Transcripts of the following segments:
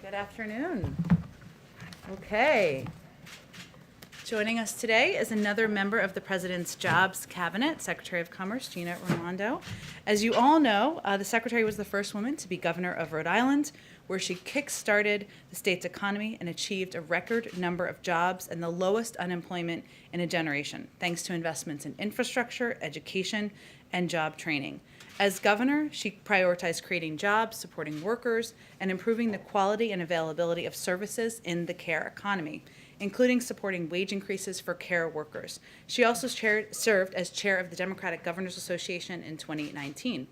Good afternoon. Okay. Joining us today is another member of the President's Jobs Cabinet, Secretary of Commerce, Gina Raimondo. As you all know, the Secretary was the first woman to be governor of Rhode Island, where she kick-started the state's economy and achieved a record number of jobs and the lowest unemployment in a generation, thanks to investments in infrastructure, education, and job training. As governor, she prioritized creating jobs, supporting workers, and improving the quality and availability of services in the care economy, including supporting wage increases for care workers. She also served as chair of the Democratic Governors Association in 2019.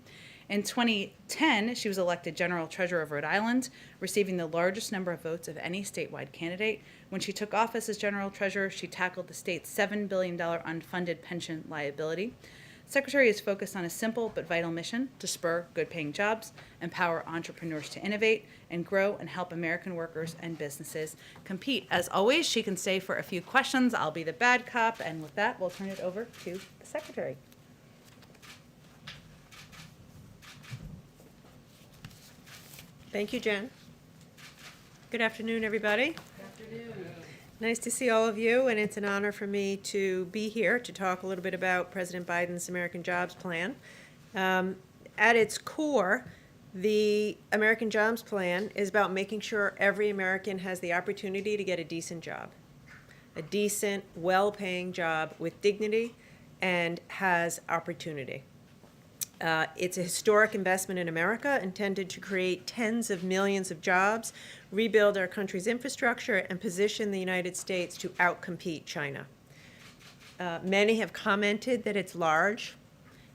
In 2010, she was elected General Treasurer of Rhode Island, receiving the largest number of votes of any statewide candidate. When she took office as General Treasurer, she tackled the state's $7 billion unfunded pension liability. Secretary is focused on a simple but vital mission to spur good-paying jobs, empower entrepreneurs to innovate, and grow and help American workers and businesses compete. As always, she can stay for a few questions. I'll be the bad cop, and with that, we'll turn it over to the Secretary. Thank you, Jen. Good afternoon, everybody. Good afternoon. Nice to see all of you, and it's an honor for me to be here to talk a little bit about President Biden's American Jobs Plan. At its core, the American Jobs Plan is about making sure every American has the opportunity to get a decent job, a decent, well-paying job with dignity and has opportunity. It's a historic investment in America intended to create tens of millions of jobs, rebuild our country's infrastructure, and position the United States to outcompete China. Many have commented that it's large,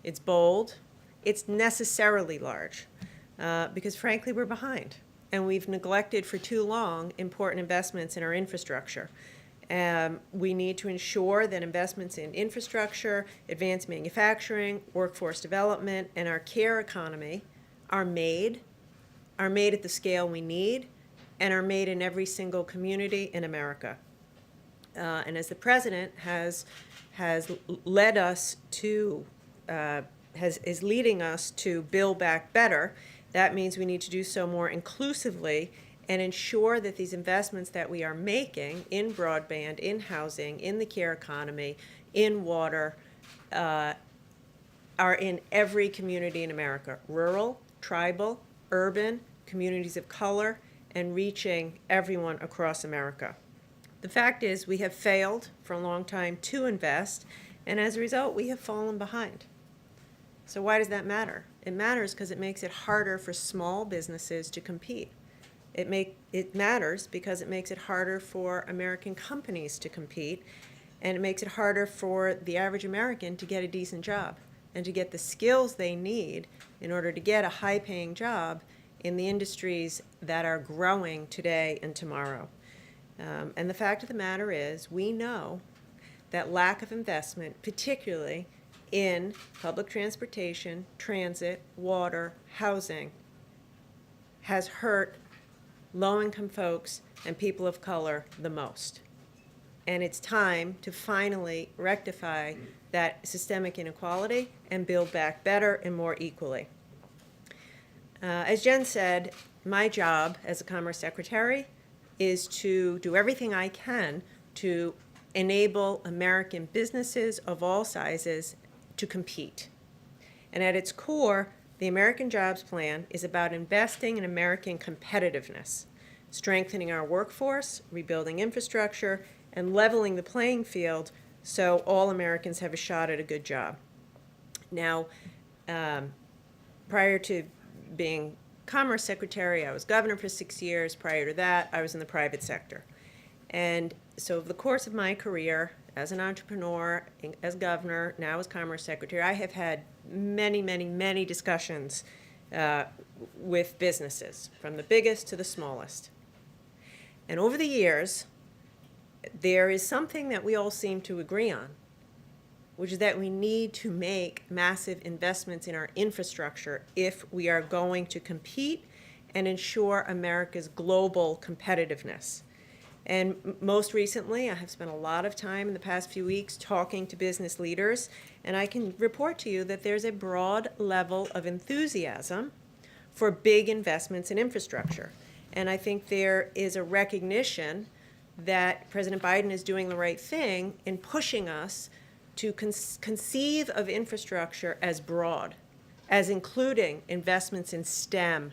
it's bold, it's necessarily large, because frankly we're behind, and we've neglected for too long important investments in our infrastructure. We need to ensure that investments in infrastructure, advanced manufacturing, workforce development, and our care economy are made at the scale we need, and are made in every single community in America. And as the President has led us to, is leading us to Build Back Better, that means we need to do so more inclusively and ensure that these investments that we are making in broadband, in housing, in the care economy, in water, are in every community in America, rural, tribal, urban, communities of color, and reaching everyone across America. The fact is we have failed for a long time to invest, and as a result, we have fallen behind. So why does that matter? It matters because it makes it harder for small businesses to compete. It matters because it makes it harder for American companies to compete, and it makes it harder for the average American to get a decent job and to get the skills they need in order to get a high-paying job in the industries that are growing today and tomorrow. And the fact of the matter is, we know that lack of investment, particularly in public transportation, transit, water, housing, has hurt low-income folks and people of color the most. And it's time to finally rectify that systemic inequality and build back better and more equally. As Jen said, my job as a Commerce Secretary is to do everything I can to enable American businesses of all sizes to compete. And at its core, the American Jobs Plan is about investing in American competitiveness, strengthening our workforce, rebuilding infrastructure, and leveling the playing field so all Americans have a shot at a good job. Now, prior to being Commerce Secretary, I was governor for 6 years. Prior to that, I was in the private sector. And so over the course of my career, as an entrepreneur, as governor, now as Commerce Secretary, I have had many discussions with businesses, from the biggest to the smallest. And over the years, there is something that we all seem to agree on, which is that we need to make massive investments in our infrastructure if we are going to compete and ensure America's global competitiveness. And most recently, I have spent a lot of time in the past few weeks talking to business leaders, and I can report to you that there's a broad level of enthusiasm for big investments in infrastructure. And I think there is a recognition that President Biden is doing the right thing in pushing us to conceive of infrastructure as broad, as including investments in STEM,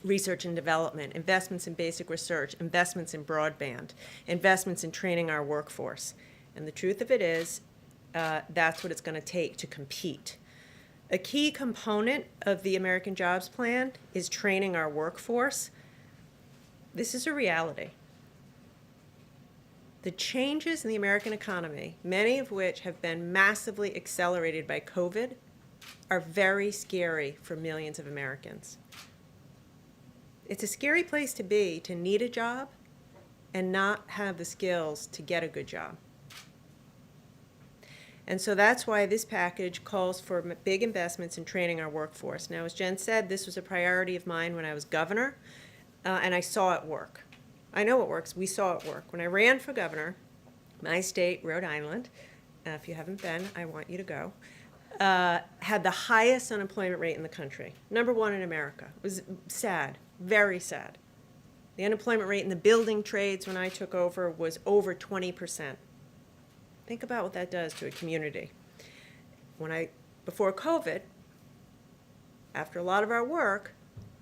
research and development, investments in basic research, investments in broadband, investments in training our workforce. And the truth of it is, that's what it's going to take to compete. A key component of the American Jobs Plan is training our workforce. This is a reality. The changes in the American economy, many of which have been massively accelerated by COVID, are very scary for millions of Americans. It's a scary place to be, to need a job and not have the skills to get a good job. And so that's why this package calls for big investments in training our workforce. Now, as Jen said, this was a priority of mine when I was governor, and I saw it work. I know it works. We saw it work. When I ran for governor, my state, Rhode Island, if you haven't been, I want you to go, had the highest unemployment rate in the country, #1 in America. It was sad, very sad. The unemployment rate in the building trades when I took over was over 20%. Think about what that does to a community. Before COVID, after a lot of our work,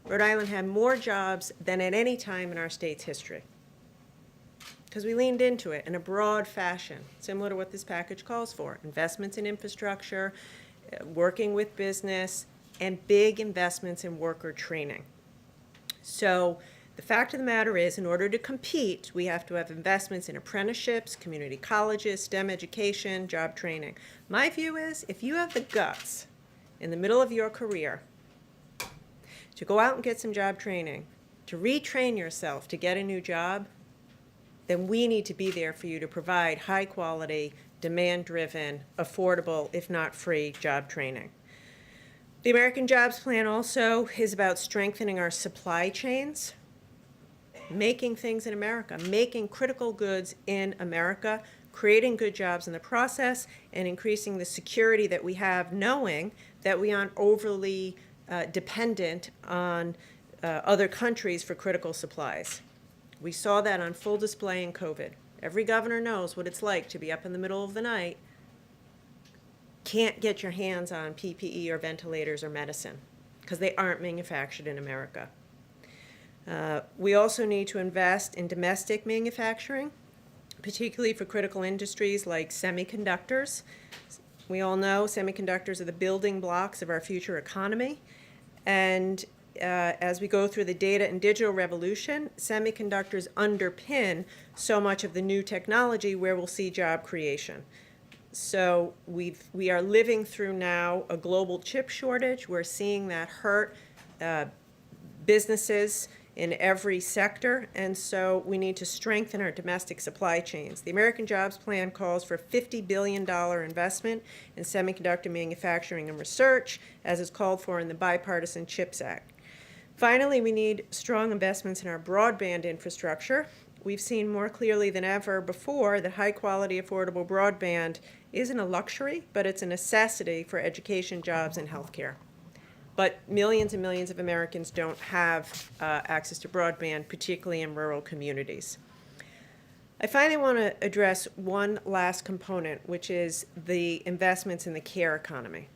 Rhode Island had more jobs than at any time in our state's history, because we leaned into it in a broad fashion, similar to what this package calls for: investments in infrastructure, working with business, and big investments in worker training. So the fact of the matter is, in order to compete, we have to have investments in apprenticeships, community colleges, STEM education, job training. My view is, if you have the guts in the middle of your career to go out and get some job training, to retrain yourself to get a new job, then we need to be there for you to provide high quality, demand-driven, affordable, if not free, job training. The American Jobs Plan also is about strengthening our supply chains, making things in America, making critical goods in America, creating good jobs in the process, and increasing the security that we have, knowing that we aren't overly dependent on other countries for critical supplies. We saw that on full display in COVID. Every governor knows what it's like to be up in the middle of the night, can't get your hands on PPE or ventilators or medicine because they aren't manufactured in America. We also need to invest in domestic manufacturing, particularly for critical industries like semiconductors. We all know semiconductors are the building blocks of our future economy. And as we go through the data and digital revolution, semiconductors underpin so much of the new technology where we'll see job creation. So we are living through now a global chip shortage. We're seeing that hurt businesses in every sector, and so we need to strengthen our domestic supply chains. The American Jobs Plan calls for a $50 billion investment in semiconductor manufacturing and research, as is called for in the Bipartisan CHIPS Act. Finally, we need strong investments in our broadband infrastructure. We've seen more clearly than ever before that high-quality, affordable broadband isn't a luxury, but it's a necessity for education, jobs, and healthcare. But millions and millions of Americans don't have access to broadband, particularly in rural communities. I finally want to address one last component, which is the investments in the care economy.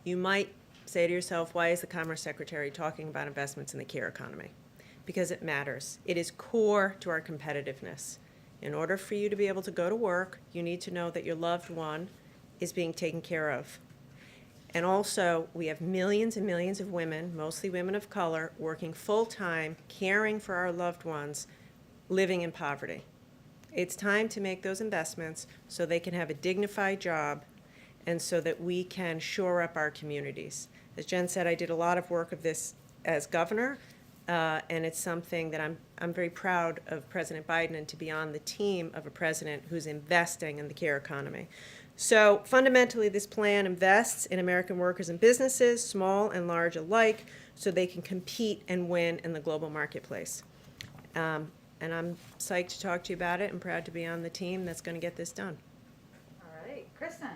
You might say to yourself, why is the Commerce Secretary talking about investments in the care economy? Because it matters. It is core to our competitiveness. In order for you to be able to go to work, you need to know that your loved one is being taken care of. And also, we have millions and millions of women, mostly women of color, working full-time, caring for our loved ones, living in poverty. It's time to make those investments so they can have a dignified job and so that we can shore up our communities. As Jen said, I did a lot of work of this as governor, and it's something that I'm very proud of President Biden and to be on the team of a president who's investing in the care economy. So fundamentally, this plan invests in American workers and businesses, small and large alike, so they can compete and win in the global marketplace. And I'm psyched to talk to you about it and proud to be on the team that's going to get this done. All right, Kristen.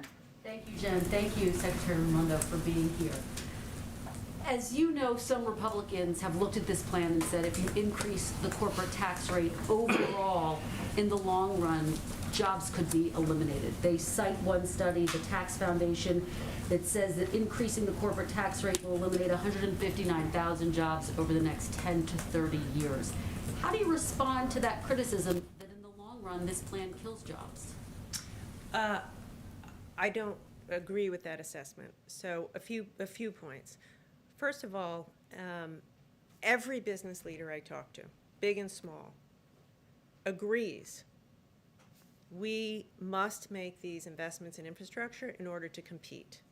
Thank you, Jen. Thank you, Secretary Raimondo, for being here. As you know, some Republicans have looked at this plan and said if you increase the corporate tax rate overall, in the long run, jobs could be eliminated. They cite one study, the Tax Foundation, that says that increasing the corporate tax rate will eliminate 159,000 jobs over the next 10 to 30 years. How do you respond to that criticism that in the long run, this plan kills jobs? I don't agree with that assessment. So a few points. First of all, every business leader I talk to, big and small, agrees we must make these investments in infrastructure in order to compete.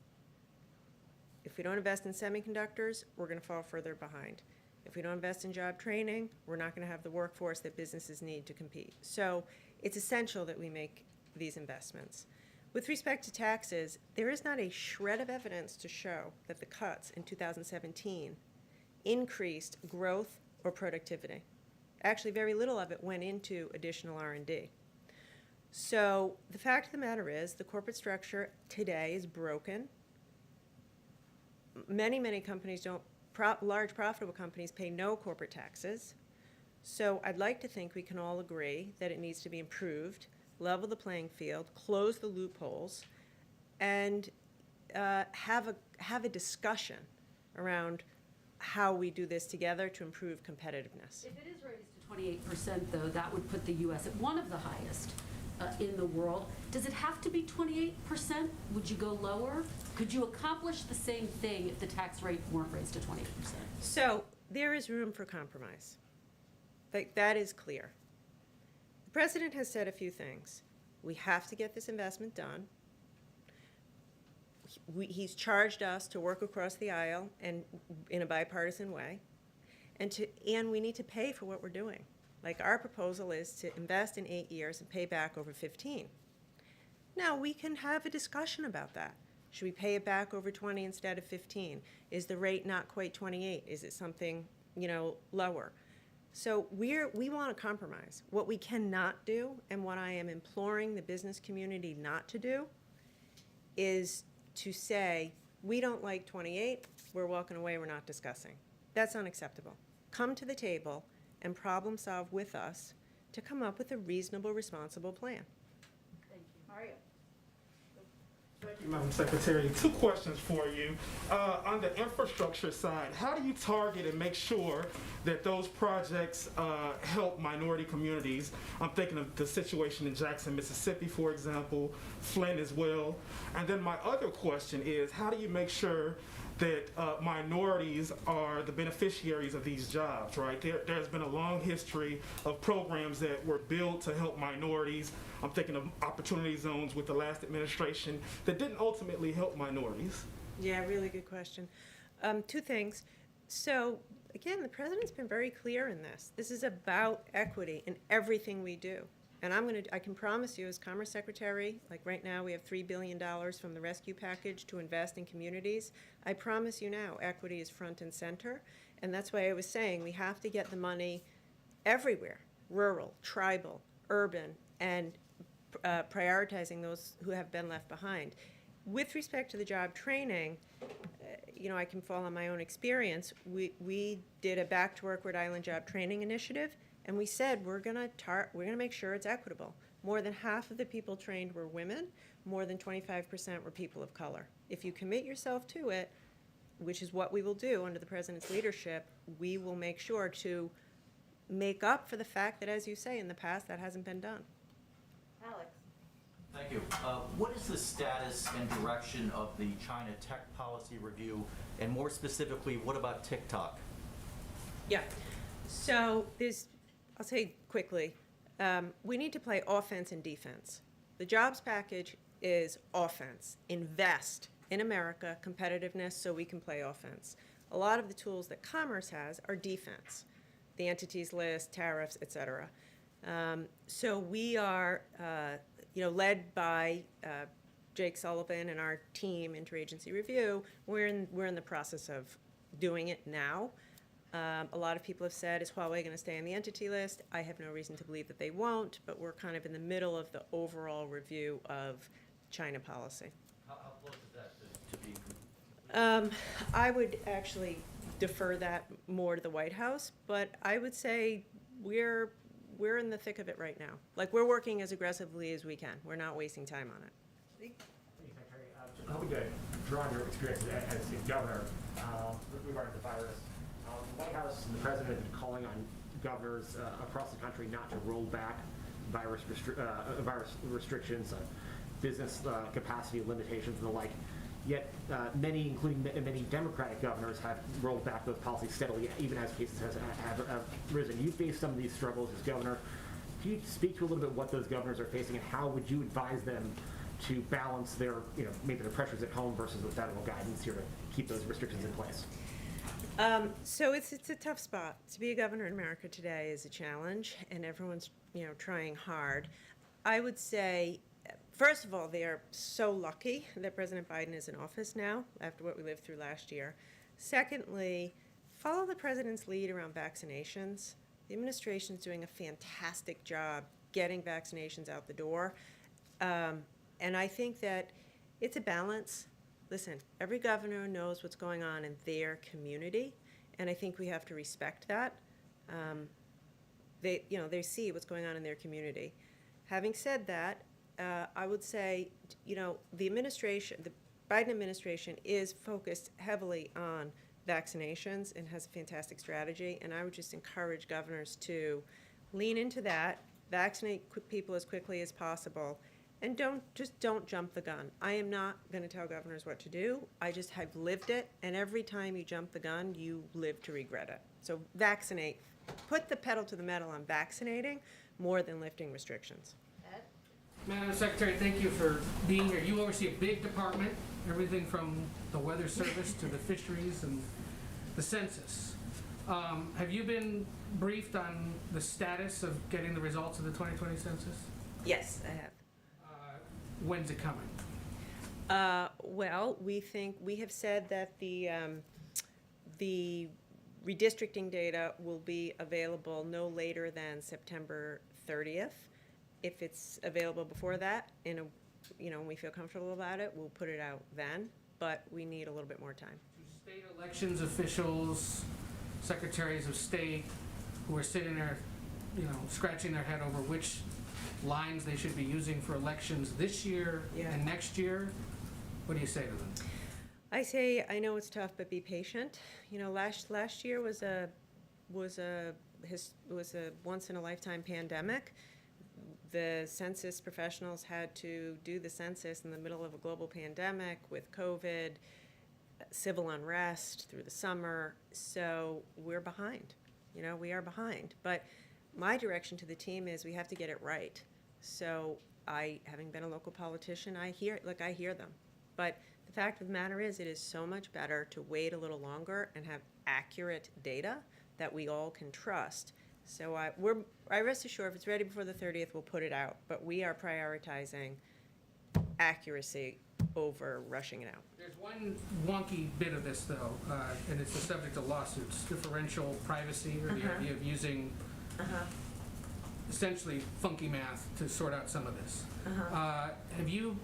If we don't invest in semiconductors, we're going to fall further behind. If we don't invest in job training, we're not going to have the workforce that businesses need to compete. So it's essential that we make these investments. With respect to taxes, there is not a shred of evidence to show that the cuts in 2017 increased growth or productivity. Actually, very little of it went into additional R&D. So the fact of the matter is the corporate structure today is broken. Many companies don't, large profitable companies pay no corporate taxes. So I'd like to think we can all agree that it needs to be improved, level the playing field, close the loopholes, and have a discussion around how we do this together to improve competitiveness. If it is raised to 28%, though, that would put the U.S. at one of the highest in the world. Does it have to be 28%? Would you go lower? Could you accomplish the same thing if the tax rate weren't raised to 28%? So there is room for compromise. That is clear. The president has said a few things. We have to get this investment done. He's charged us to work across the aisle and in a bipartisan way, and we need to pay for what we're doing. Like our proposal is to invest in 8 years and pay back over 15. Now we can have a discussion about that. Should we pay it back over 20 instead of 15? Is the rate not quite 28? Is it something, lower? So we want to compromise. What we cannot do, and what I am imploring the business community not to do, is to say, we don't like 28, we're walking away, we're not discussing. That's unacceptable. Come to the table and problem solve with us to come up with a reasonable, responsible plan. Thank you. Mario. Thank you, Madam Secretary. 2 questions for you. On the infrastructure side, how do you target and make sure that those projects help minority communities? I'm thinking of the situation in Jackson, Mississippi, for example, Flint as well. And then my other question is, how do you make sure that minorities are the beneficiaries of these jobs, right? There's been a long history of programs that were built to help minorities. I'm thinking of opportunity zones with the last administration that didn't ultimately help minorities. Yeah, really good question. 2 things. So again, the president's been very clear in this. This is about equity in everything we do. And I can promise you as Commerce Secretary, like right now we have $3 billion from the rescue package to invest in communities. I promise you now, equity is front and center. And that's why I was saying we have to get the money everywhere, rural, tribal, urban, and prioritizing those who have been left behind. With respect to the job training, I can fall on my own experience. We did a Back to Work Rhode Island job training initiative. And we said we're gonna make sure it's equitable. More than half of the people trained were women. More than 25% were people of color. If you commit yourself to it, which is what we will do under the president's leadership, we will make sure to make up for the fact that, as you say, in the past that hasn't been done. Alex. Thank you. What is the status and direction of the China tech policy review? And more specifically, what about TikTok? Yeah. So I'll say quickly, we need to play offense and defense. The jobs package is offense. Invest in America, competitiveness, so we can play offense. A lot of the tools that Commerce has are defense. The entities list, tariffs, et cetera. So we are, led by Jake Sullivan and our team, Interagency Review. We're in the process of doing it now. A lot of people have said, is Huawei going to stay on the entity list? I have no reason to believe that they won't, but we're kind of in the middle of the overall review of China policy. How close is that to being complete? I would actually defer that more to the White House, but I would say we're in the thick of it right now. Like, we're working as aggressively as we can. We're not wasting time on it. Thank you, Secretary. Just hoping to draw on your experience as governor regarding the virus. The White House and the President have been calling on governors across the country not to roll back virus restrictions, business capacity limitations and the like. Yet many, including many Democratic governors, have rolled back those policies steadily, even as cases have risen. You face some of these struggles as governor. Can you speak to a little bit what those governors are facing, and how would you advise them to balance their, maybe the pressures at home versus the federal guidance here to keep those restrictions in place? So it's a tough spot. To be a governor in America today is a challenge, and everyone's trying hard. I would say, first of all, they are so lucky that President Biden is in office now after what we lived through last year. Secondly, follow the president's lead around vaccinations. The administration is doing a fantastic job getting vaccinations out the door. And I think that it's a balance. Listen, every governor knows what's going on in their community, and I think we have to respect that. They see what's going on in their community. Having said that, I would say, the administration, the Biden administration is focused heavily on vaccinations and has a fantastic strategy, and I would just encourage governors to lean into that, vaccinate people as quickly as possible, and don't jump the gun. I am not going to tell governors what to do. I just have lived it, and every time you jump the gun, you live to regret it. So vaccinate. Put the pedal to the metal on vaccinating more than lifting restrictions. Madam Secretary, thank you for being here. You oversee a big department, everything from the Weather Service to the fisheries and the census. Have you been briefed on the status of getting the results of the 2020 census? Yes, I have. When's it coming? Well, we have said that the redistricting data will be available no later than September 30th. If it's available before that, and we feel comfortable about it, we'll put it out then, but we need a little bit more time. State elections officials, secretaries of state, who are sitting there, scratching their head over which lines they should be using for elections this year and next year, what do you say to them? I say, I know it's tough, but be patient. Last year was a once in a lifetime pandemic. The census professionals had to do the census in the middle of a global pandemic with COVID, civil unrest through the summer. So we're behind. We are behind. But my direction to the team is we have to get it right. So having been a local politician, I hear them. But the fact of the matter is, it is so much better to wait a little longer and have accurate data that we all can trust. So I rest assured, if it's ready before the 30th, we'll put it out. But we are prioritizing accuracy over rushing it out. There's one wonky bit of this, though, and it's the subject of lawsuits, differential privacy, or the idea of using essentially funky math to sort out some of this. Have you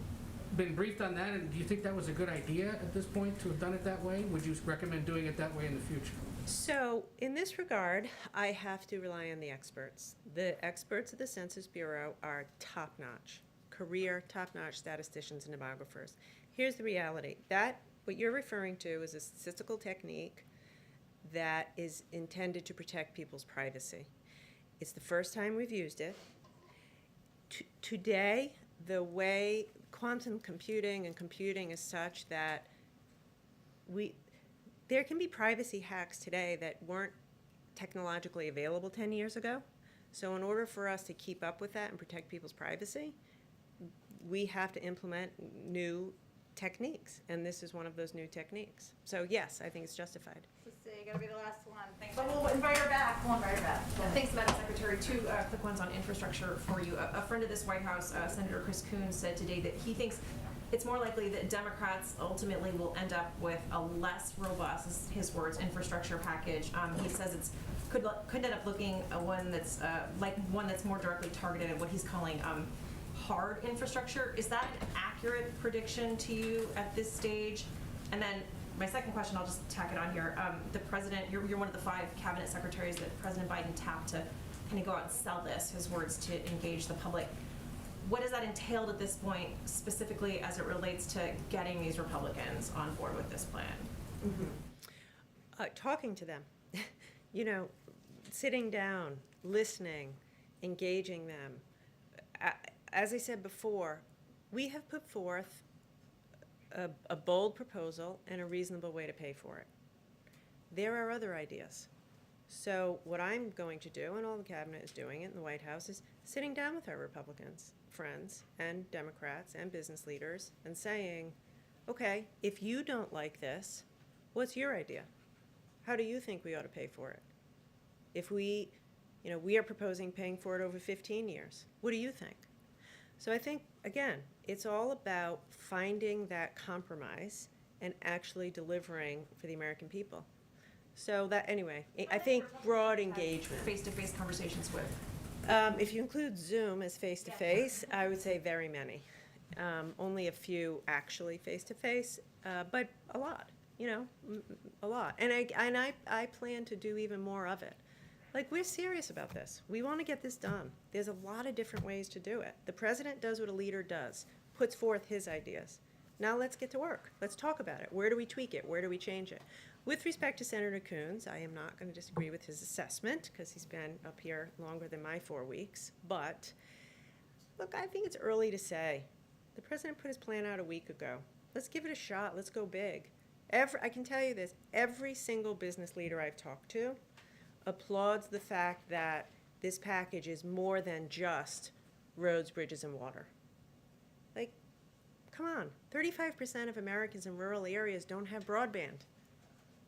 been briefed on that, and do you think that was a good idea at this point to have done it that way? Would you recommend doing it that way in the future? So in this regard, I have to rely on the experts. The experts at the Census Bureau are top-notch, career top-notch statisticians and demographers. Here's the reality. What you're referring to is a statistical technique that is intended to protect people's privacy. It's the first time we've used it. Today, the way quantum computing is such that there can be privacy hacks today that weren't technologically available 10 years ago. So in order for us to keep up with that and protect people's privacy, we have to implement new techniques, and this is one of those new techniques. So yes, I think it's justified. You gotta be the last one. Thanks. But we'll invite her back. Thanks, Madam Secretary. Two quick ones on infrastructure for you. A friend of this White House, Senator Chris Coons, said today that he thinks it's more likely that Democrats ultimately will end up with a less robust, this is his words, infrastructure package. He says it's could end up looking one that's more directly targeted at what he's calling hard infrastructure. Is that an accurate prediction to you at this stage? And then My second question, I'll just tack it on here. The president, you're one of the 5 cabinet secretaries that President Biden tapped to kind of go out and sell this, his words, to engage the public. What does that entail at this point, specifically as it relates to getting these Republicans on board with this plan? Talking to them, sitting down, listening, engaging them. As I said before, we have put forth a bold proposal and a reasonable way to pay for it. There are other ideas. So what I'm going to do, and all the cabinet is doing it in the White House, is sitting down with our Republicans, friends, and Democrats, and business leaders, and saying, okay, if you don't like this, what's your idea? How do you think we ought to pay for it? If we are proposing paying for it over 15 years. What do you think? So I think, again, it's all about finding that compromise and actually delivering for the American people. So that, anyway, I think broad engagement. Face-to-face conversations with? If you include Zoom as face-to-face, I would say very many. Only a few actually face-to-face, but a lot, a lot. And I plan to do even more of it. Like, we're serious about this. We want to get this done. There's a lot of different ways to do it. The president does what a leader does, puts forth his ideas. Now let's get to work. Let's talk about it. Where do we tweak it? Where do we change it? With respect to Senator Coons, I am not going to disagree with his assessment because he's been up here longer than my 4 weeks. But, look, I think it's early to say. The president put his plan out a week ago. Let's give it a shot. Let's go big. I can tell you this, every single business leader I've talked to applauds the fact that this package is more than just roads, bridges, and water. Like, come on, 35% of Americans in rural areas don't have broadband.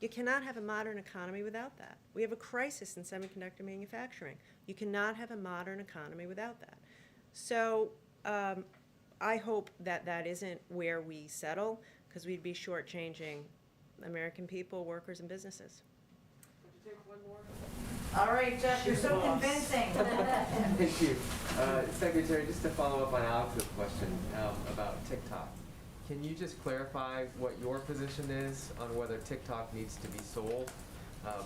You cannot have a modern economy without that. We have a crisis in semiconductor manufacturing. You cannot have a modern economy without that. So I hope that that isn't where we settle, because we'd be shortchanging American people, workers, and businesses. All right, Jeff, you're so convincing. Thank you. Secretary, just to follow up on Alex's question about TikTok. Can you just clarify what your position is on whether TikTok needs to be sold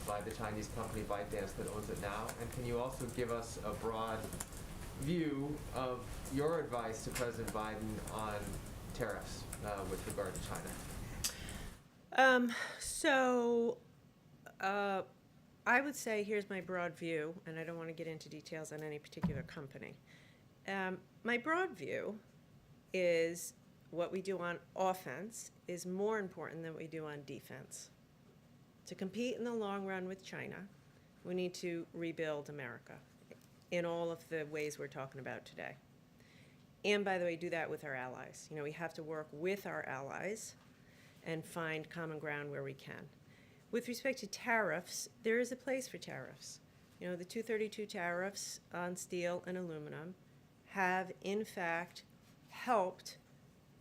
by the Chinese company ByteDance that owns it now? And can you also give us a broad view of your advice to President Biden on tariffs with regard to China? I would say here's my broad view, and I don't want to get into details on any particular company. My broad view is what we do on offense is more important than what we do on defense. To compete in the long run with China, we need to rebuild America in all of the ways we're talking about today. And by the way, do that with our allies. We have to work with our allies and find common ground where we can. With respect to tariffs, there is a place for tariffs. The 232 tariffs on steel and aluminum have, in fact, helped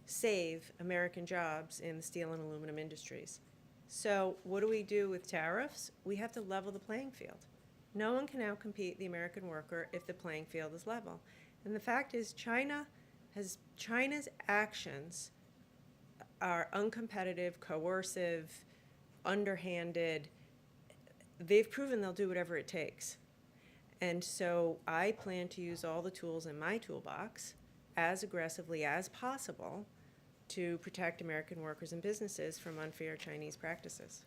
save American jobs in the steel and aluminum industries. So what do we do with tariffs? We have to level the playing field. No one can outcompete the American worker if the playing field is level. And the fact is China's actions are uncompetitive, coercive, underhanded. They've proven they'll do whatever it takes. And so I plan to use all the tools in my toolbox as aggressively as possible to protect American workers and businesses from unfair Chinese practices.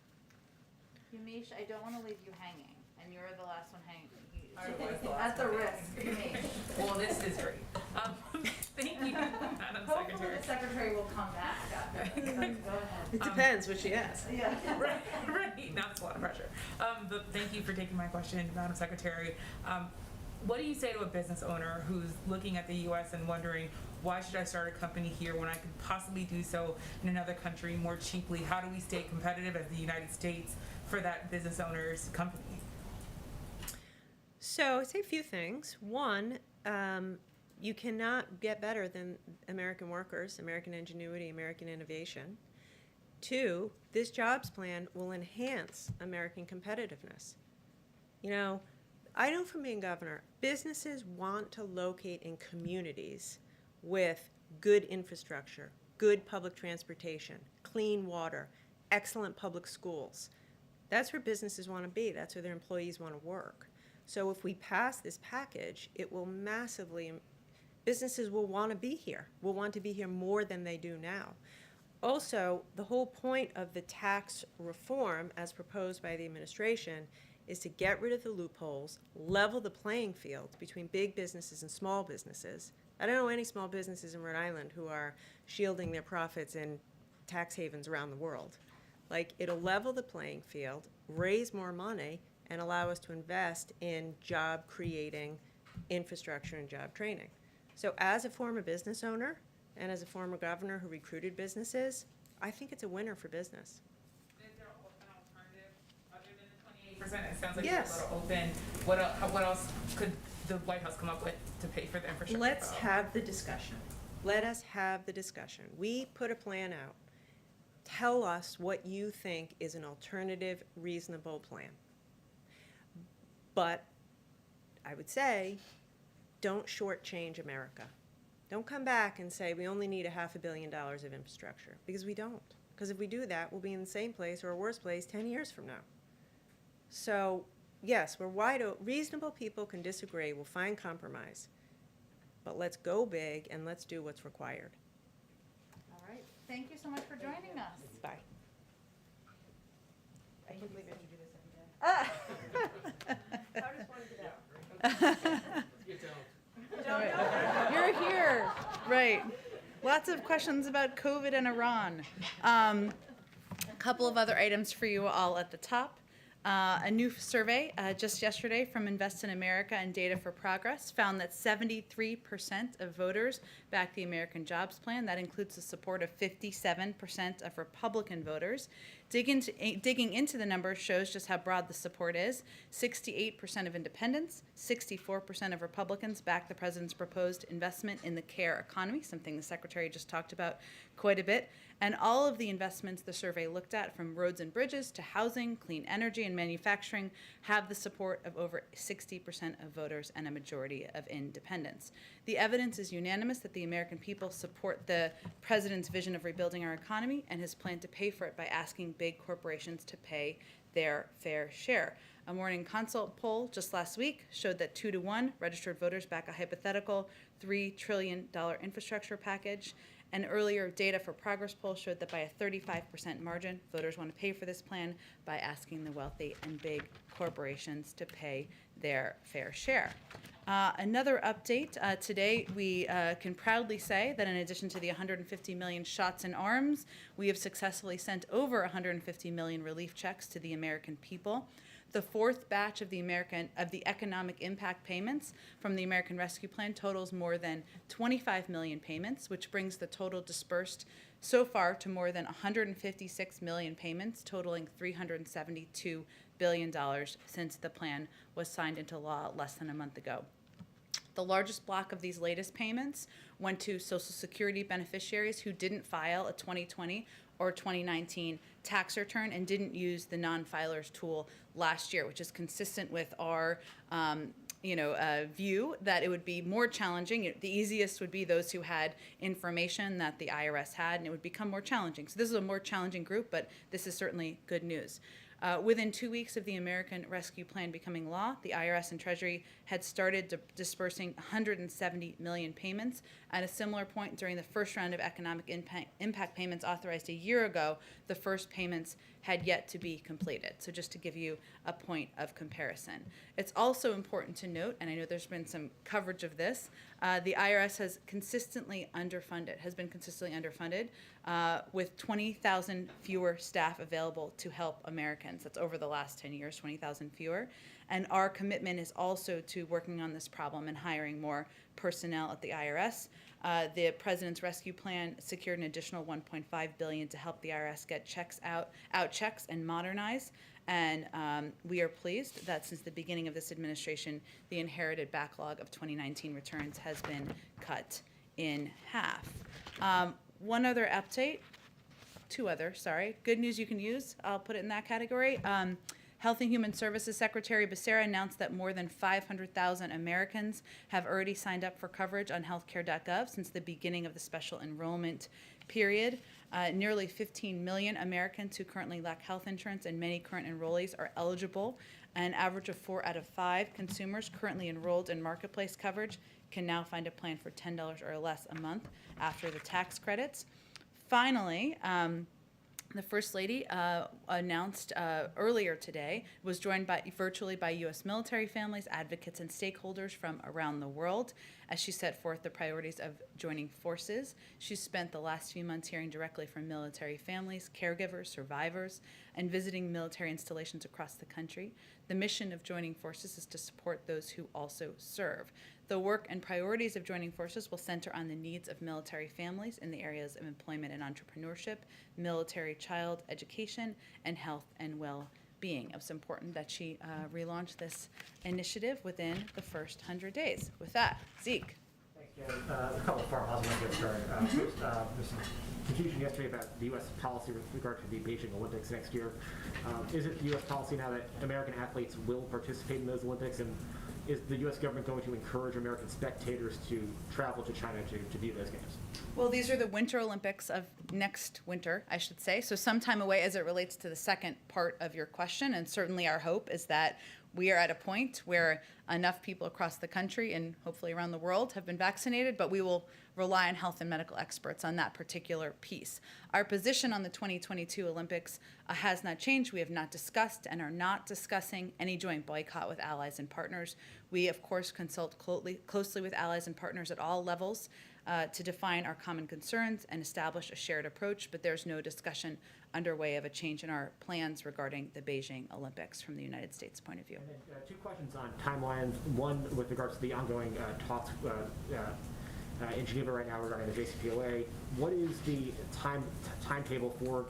Yamiche, I don't want to leave you hanging, and you're the last one hanging. At the risk. Yamiche. Well, this is great. Thank you, Madam Hopefully Secretary. the secretary will come back after this. Go ahead. It depends what she asks. Yeah. Right, that's a lot of pressure. But thank you for taking my question, Madam Secretary. What do you say to a business owner who's looking at the U.S. and wondering, why should I start a company here when I could possibly do so in another country more cheaply? How do we stay competitive as the United States for that business owner's company? So I'd say a few things. One, you cannot get better than American workers, American ingenuity, American innovation. Two, this jobs plan will enhance American competitiveness. I know from being governor, businesses want to locate in communities with good infrastructure, good public transportation, clean water, excellent public schools. That's where businesses want to be. That's where their employees want to work. So if we pass this package, it will massively, businesses will want to be here, will want to be here more than they do now. Also, the whole point of the tax reform as proposed by the administration is to get rid of the loopholes, level the playing field between big businesses and small businesses. I don't know any small businesses in Rhode Island who are shielding their profits in tax havens around the world. Like, it'll level the playing field, raise more money, and allow us to invest in job-creating infrastructure and job training. So as a former business owner and as a former governor who recruited businesses, I think it's a winner for business. Is there an alternative other than the 28%? It sounds like Yes. you're a little open. What else could the White House come up with to pay for the infrastructure? Let's bill? have the discussion. Let us have the discussion. We put a plan out. Tell us what you think is an alternative, reasonable plan. But I would say, don't shortchange America. Don't come back and say we only need $500 million of infrastructure, because we don't. Because if we do that, we'll be in the same place or a worse place 10 years from now. So, yes, we're wide open. Reasonable people can disagree. We'll find compromise. But let's go big and let's do what's required. All right. Thank you so much for joining us. Bye. I can't believe you do this every day. How does one get out? You don't. You're here, right. Lots of questions about COVID and Iran. A couple of other items for you all at the top. A new survey just yesterday from Invest in America and Data for Progress found that 73% of voters backed the American Jobs Plan. That includes the support of 57% of Republican voters. Digging into the numbers shows just how broad the support is. 68% of independents, 64% of Republicans back the president's proposed investment in the care economy, something the secretary just talked about quite a bit. And all of the investments the survey looked at, from roads and bridges to housing, clean energy, and manufacturing, have the support of over 60% of voters and a majority of independents. The evidence is unanimous that the American people support the president's vision of rebuilding our economy and his plan to pay for it by asking big corporations to pay their fair share. A Morning Consult poll just last week showed that 2-to-1 registered voters back a hypothetical $3 trillion infrastructure package. An earlier Data for Progress poll showed that by a 35% margin, voters want to pay for this plan by asking the wealthy and big corporations to pay their fair share. Another update, today we can proudly say that in addition to the 150 million shots in arms, we have successfully sent over 150 million relief checks to the American people. The fourth batch of the economic impact payments from the American Rescue Plan totals more than 25 million payments, which brings the total dispersed so far to more than 156 million payments, totaling $372 billion since the plan was signed into law less than a month ago. The largest block of these latest payments went to Social Security beneficiaries who didn't file a 2020 or 2019 tax return and didn't use the non-filers tool last year, which is consistent with our view that it would be more challenging. The easiest would be those who had information that the IRS had, and it would become more challenging. So this is a more challenging group, but this is certainly good news. Within 2 weeks of the American Rescue Plan becoming law, the IRS and Treasury had started dispersing 170 million payments. At a similar point during the first round of economic impact payments authorized a year ago, the first payments had yet to be completed. So just to give you a point of comparison. It's also important to note, and I know there's been some coverage of this, the IRS has been consistently underfunded, with 20,000 fewer staff available to help Americans. That's over the last 10 years, 20,000 fewer. And our commitment is also to working on this problem and hiring more personnel at the IRS. The President's Rescue Plan secured an additional $1.5 billion to help the IRS get checks out checks and modernize. And we are pleased that since the beginning of this administration, the inherited backlog of 2019 returns has been cut in half. One other update, good news you can use, I'll put it in that category. Health and Human Services Secretary Becerra announced that more than 500,000 Americans have already signed up for coverage on healthcare.gov since the beginning of the special enrollment period. Nearly 15 million Americans who currently lack health insurance and many current enrollees are eligible. An average of 4 out of 5 consumers currently enrolled in marketplace coverage can now find a plan for $10 or less a month after the tax credits. Finally, the First Lady announced earlier today, was joined virtually by U.S. military families, advocates, and stakeholders from around the world as she set forth the priorities of joining forces. She spent the last few months hearing directly from military families, caregivers, survivors, and visiting military installations across the country. The mission of joining forces is to support those who also serve. The work and priorities of joining forces will center on the needs of military families in the areas of employment and entrepreneurship, military child education, and health and well-being. It was important that she relaunch this initiative within the first 100 days. With that, Zeke. Thanks, Jen. A couple of farmhouses want to get started. First, there's some confusion yesterday about the U.S. policy with regard to the Beijing Olympics next year. Is it the U.S. policy now that American athletes will participate in those Olympics, and is the U.S. government going to encourage American spectators to travel to China to view those games? Well, these are the Winter Olympics of next winter, I should say, so some time away as it relates to the second part of your question, and certainly our hope is that we are at a point where enough people across the country and hopefully around the world have been vaccinated, but we will rely on health and medical experts on that particular piece. Our position on the 2022 Olympics has not changed. We have not discussed and are not discussing any joint boycott with allies and partners. We, of course, consult closely with allies and partners at all levels to define our common concerns and establish a shared approach, but there's no discussion underway of a change in our plans regarding the Beijing Olympics from the United States point of view. And then, two questions on timelines. One with regards to the ongoing talks in Geneva right now regarding the JCPOA. What is the timetable for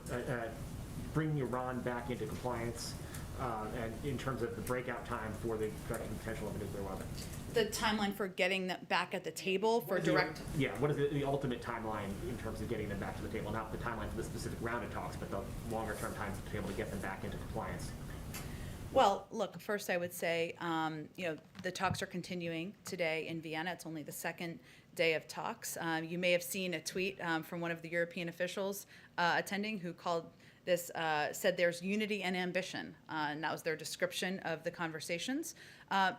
bringing Iran back into compliance, and in terms of the breakout time for the potential of a nuclear weapon? The timeline for getting them back at the table for direct... What is the ultimate timeline in terms of getting them back to the table? Not the timeline for the specific round of talks, but the longer-term timetable to get them back into compliance. Well, look, first I would say, the talks are continuing today in Vienna. It's only the second day of talks. You may have seen a tweet from one of the European officials attending who called this, said there's unity and ambition, and that was their description of the conversations.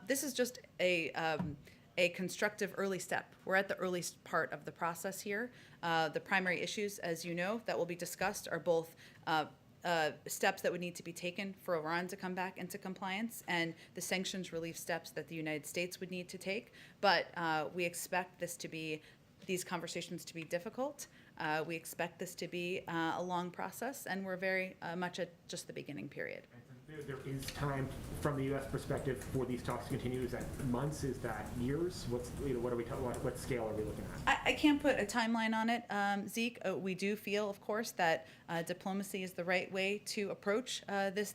This is just a constructive early step. We're at the earliest part of the process here. The primary issues, as you know, that will be discussed are both steps that would need to be taken for Iran to come back into compliance and the sanctions relief steps that the United States would need to take. But we expect these conversations to be difficult. We expect this to be a long process, and we're very much at just the beginning period. There is time from the U.S. perspective for these talks to continue. Is that months? Is that years? What scale are we looking at? I can't put a timeline on it, Zeke. We do feel, of course, that diplomacy is the right way to approach this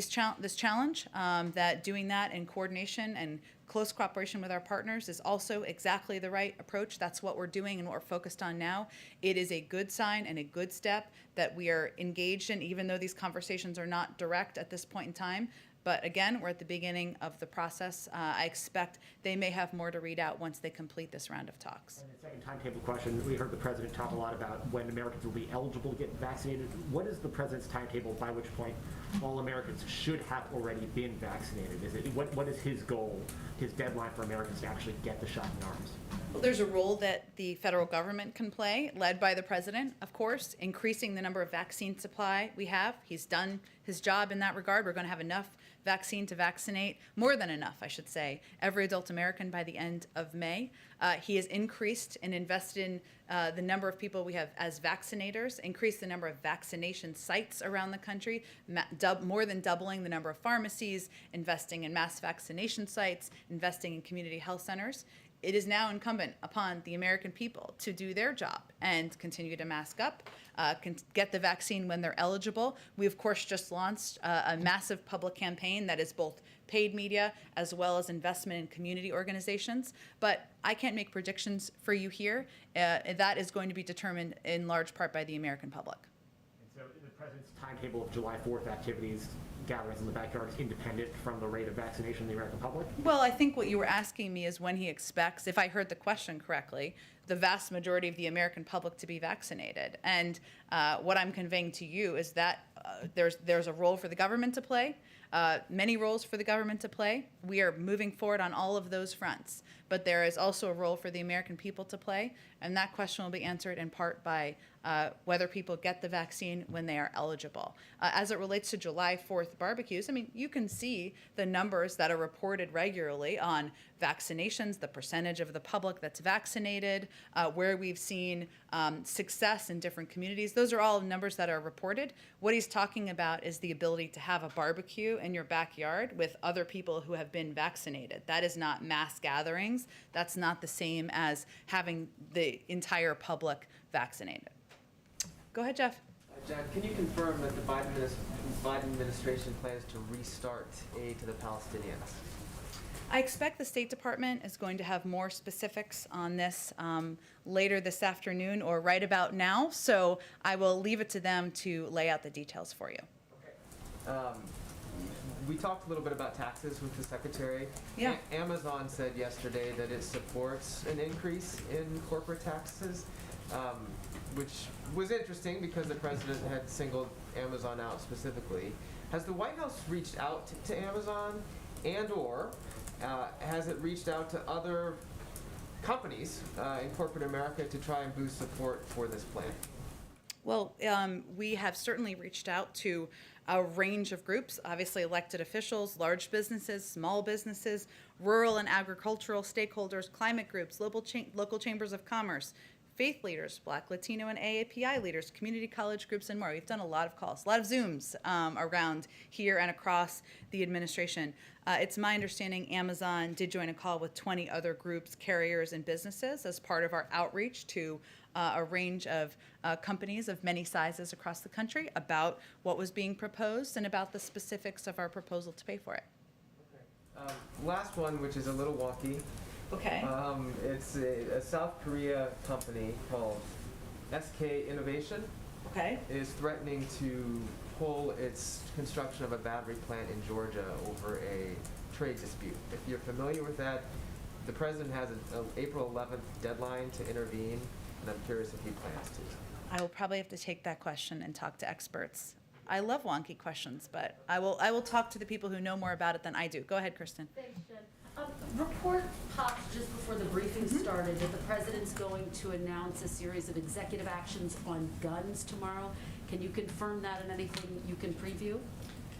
challenge. That doing that in coordination and close cooperation with our partners is also exactly the right approach. That's what we're doing and what we're focused on now. It is a good sign and a good step that we are engaged in, even though these conversations are not direct at this point in time. But again, we're at the beginning of the process. I expect they may have more to read out once they complete this round of talks. And the second timetable question, we heard the president talk a lot about when Americans will be eligible to get vaccinated. What is the president's timetable by which point all Americans should have already been vaccinated? What is his goal, his deadline for Americans to actually get the shot in arms? Well, there's a role that the federal government can play, led by the president, of course, increasing the number of vaccine supply we have. He's done his job in that regard. We're going to have enough vaccine to vaccinate, more than enough, I should say, every adult American by the end of May. He has increased and invested in the number of people we have as vaccinators, increased the number of vaccination sites around the country, more than doubling the number of pharmacies, investing in mass vaccination sites, investing in community health centers. It is now incumbent upon the American people to do their job and continue to mask up, get the vaccine when they're eligible. We, of course, just launched a massive public campaign that is both paid media as well as investment in community organizations. But I can't make predictions for you here. That is going to be determined in large part by the American public. And so the president's timetable of July 4th activities gatherings in the backyard is independent from the rate of vaccination in the American public? Well, I think what you were asking me is when he expects, if I heard the question correctly, the vast majority of the American public to be vaccinated. And what I'm conveying to you is that there's a role for the government to play, many roles for the government to play. We are moving forward on all of those fronts. But there is also a role for the American people to play, and that question will be answered in part by whether people get the vaccine when they are eligible. As it relates to July 4th barbecues, I mean, you can see the numbers that are reported regularly on vaccinations, the percentage of the public that's vaccinated, where we've seen success in different communities. Those are all numbers that are reported. What he's talking about is the ability to have a barbecue in your backyard with other people who have been vaccinated. That is not mass gatherings. That's not the same as having the entire public vaccinated. Go ahead, Jeff. Jen, can you confirm that the Biden administration plans to restart aid to the Palestinians? I expect the State Department is going to have more specifics on this later this afternoon or right about now, so I will leave it to them to lay out the details for you. We talked a little bit about taxes with the secretary. Yeah. Amazon said yesterday that it supports an increase in corporate taxes, which was interesting because the president had singled Amazon out specifically. Has the White House reached out to Amazon, and/or has it reached out to other companies in corporate America to try and boost support for this plan? Well, we have certainly reached out to a range of groups, obviously elected officials, large businesses, small businesses, rural and agricultural stakeholders, climate groups, local chambers of commerce, faith leaders, Black, Latino, and AAPI leaders, community college groups, and more. We've done a lot of calls, a lot of Zooms around here and across the administration. It's my understanding Amazon did join a call with 20 other groups, carriers, and businesses as part of our outreach to a range of companies of many sizes across the country about what was being proposed and about the specifics of our proposal to pay for it. Last one, which is a little wonky. Okay. It's a South Korea company called SK Innovation. Okay. Is threatening to pull its construction of a battery plant in Georgia over a trade dispute. If you're familiar with that, the president has an April 11th deadline to intervene, and I'm curious if he plans to. I will probably have to take that question and talk to experts. I love wonky questions, but I will talk to the people who know more about it than I do. Go ahead, Kristen. Thanks, Jen. Report popped just before the briefing started that the president's going to announce a series of executive actions on guns tomorrow. Can you confirm that and anything you can preview?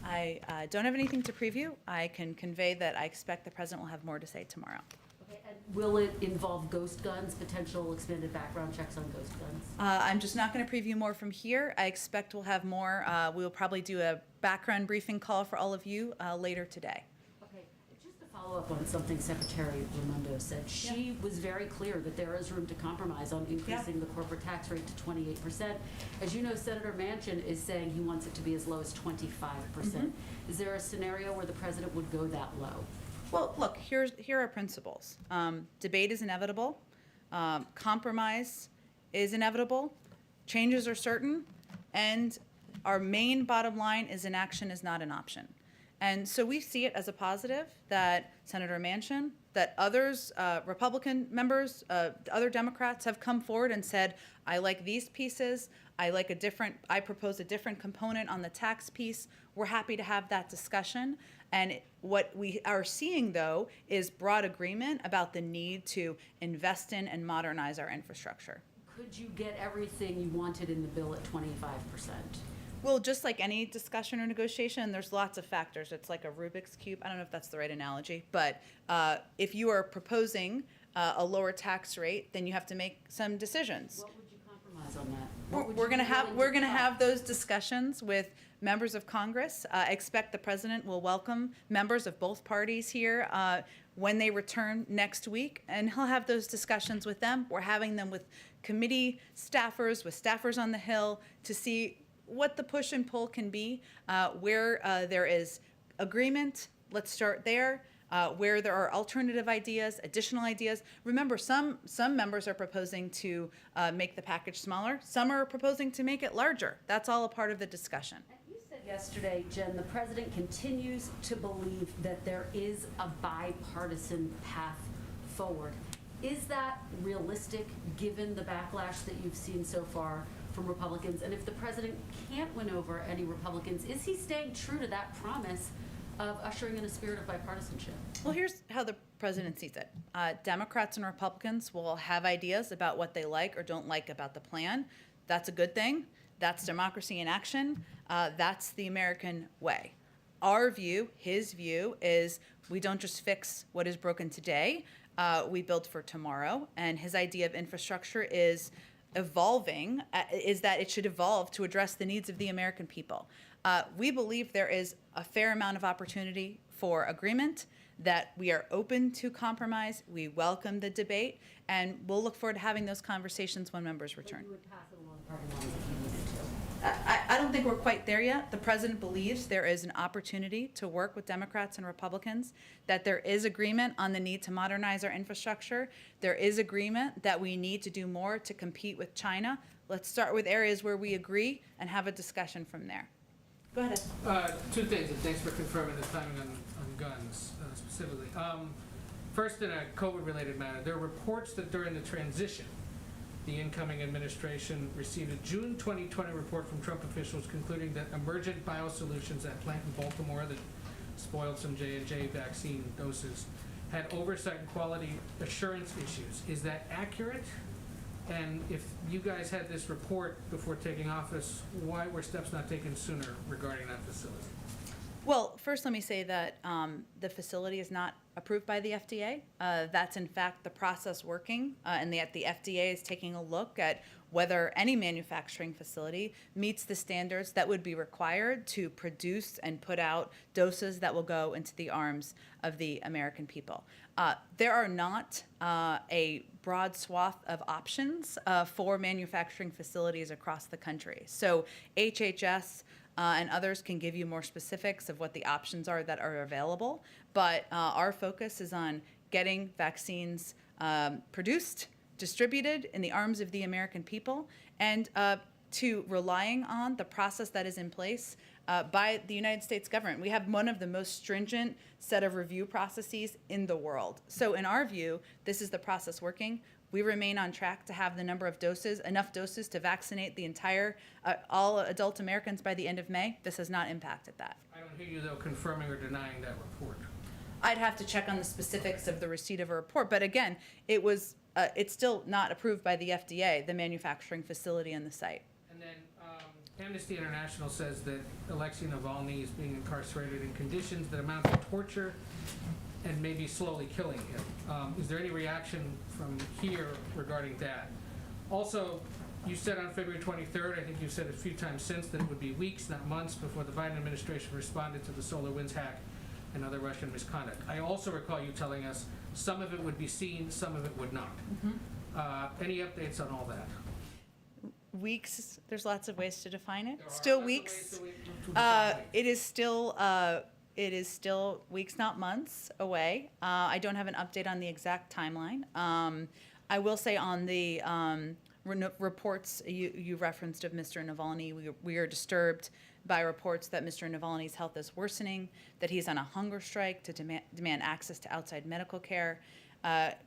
I don't have anything to preview. I can convey that I expect the president will have more to say tomorrow. Okay, and will it involve ghost guns, potential expanded background checks on ghost guns? I'm just not going to preview more from here. I expect we'll have more. We will probably do a background briefing call for all of you later today. Okay, just to follow up on something Secretary Raimondo said, she was very clear that there is room to compromise on increasing the corporate tax rate to 28%. As you know, Senator Manchin is saying he wants it to be as low as 25%. Is there a scenario where the president would go that low? Well, look, here are principles. Debate is inevitable. Compromise is inevitable. Changes are certain. And our main bottom line is inaction is not an option. And so we see it as a positive that Senator Manchin, that others, Republican members, other Democrats have come forward and said, I like these pieces. I propose a different component on the tax piece. We're happy to have that discussion. And what we are seeing, though, is broad agreement about the need to invest in and modernize our infrastructure. Could you get everything you wanted in the bill at 25%? Well, just like any discussion or negotiation, there's lots of factors. It's like a Rubik's Cube. I don't know if that's the right analogy, but if you are proposing a lower tax rate, then you have to make some decisions. What would you compromise on that? We're going to have those discussions with members of Congress. I expect the president will welcome members of both parties here when they return next week, and he'll have those discussions with them. We're having them with committee staffers, with staffers on the Hill, to see what the push and pull can be, where there is agreement. Let's start there. Where there are alternative ideas, additional ideas. Remember, some members are proposing to make the package smaller. Some are proposing to make it larger. That's all a part of the discussion. You said Yesterday, Jen, the president continues to believe that there is a bipartisan path forward. Is that realistic, given the backlash that you've seen so far from Republicans? And if the president can't win over any Republicans, is he staying true to that promise of ushering in a spirit of bipartisanship? Well, here's how the president sees it. Democrats and Republicans will have ideas about what they like or don't like about the plan. That's a good thing. That's democracy in action. That's the American way. Our view, his view, is we don't just fix what is broken today, we build for tomorrow. And his idea of infrastructure is evolving, is that it should evolve to address the needs of the American people. We believe there is a fair amount of opportunity for agreement, that we are open to compromise, we welcome the debate, and we'll look forward to having those conversations when members return. You would pass it along party lines if you needed to. I don't think we're quite there yet. The president believes there is an opportunity to work with Democrats and Republicans, that there is agreement on the need to modernize our infrastructure. There is agreement that we need to do more to compete with China. Let's start with areas where we agree and have a discussion from there. Go ahead. Two things, and thanks for confirming the timing on guns specifically. First, in a COVID-related matter, there are reports that during the transition, the incoming administration received a June 2020 report from Trump officials concluding that Emergent Biosolutions, that plant in Baltimore that spoiled some J&J vaccine doses, had oversight and quality assurance issues. Is that accurate? And if you guys had this report before taking office, why were steps not taken sooner regarding that facility? Well, first let me say that the facility is not approved by the FDA. That's in fact the process working, and the FDA is taking a look at whether any manufacturing facility meets the standards that would be required to produce and put out doses that will go into the arms of the American people. There are not a broad swath of options for manufacturing facilities across the country. So HHS and others can give you more specifics of what the options are that are available. But our focus is on getting vaccines produced, distributed in the arms of the American people, and to relying on the process that is in place by the United States government. We have one of the most stringent set of review processes in the world. So in our view, this is the process working. We remain on track to have the number of doses, enough doses to vaccinate the entire, all adult Americans by the end of May. This has not impacted that. I don't hear you, though, confirming or denying that report. I'd have to check on the specifics of the receipt of a report, but again, it's still not approved by the FDA, the manufacturing facility and the site. And then Amnesty International says that Alexei Navalny is being incarcerated in conditions that amount to torture and maybe slowly killing him. Is there any reaction from here regarding that? Also, you said on February 23rd, I think you've said a few times since, that it would be weeks, not months, before the Biden administration responded to the SolarWinds hack and other Russian misconduct. I also recall you telling us some of it would be seen, some of it would not. Any updates on all that? Weeks, there's lots of ways to define it. There are Still lots of weeks. ways to define it. It is still weeks, not months away. I don't have an update on the exact timeline. I will say on the reports you referenced of Mr. Navalny, we are disturbed by reports that Mr. Navalny's health is worsening, that he's on a hunger strike to demand access to outside medical care.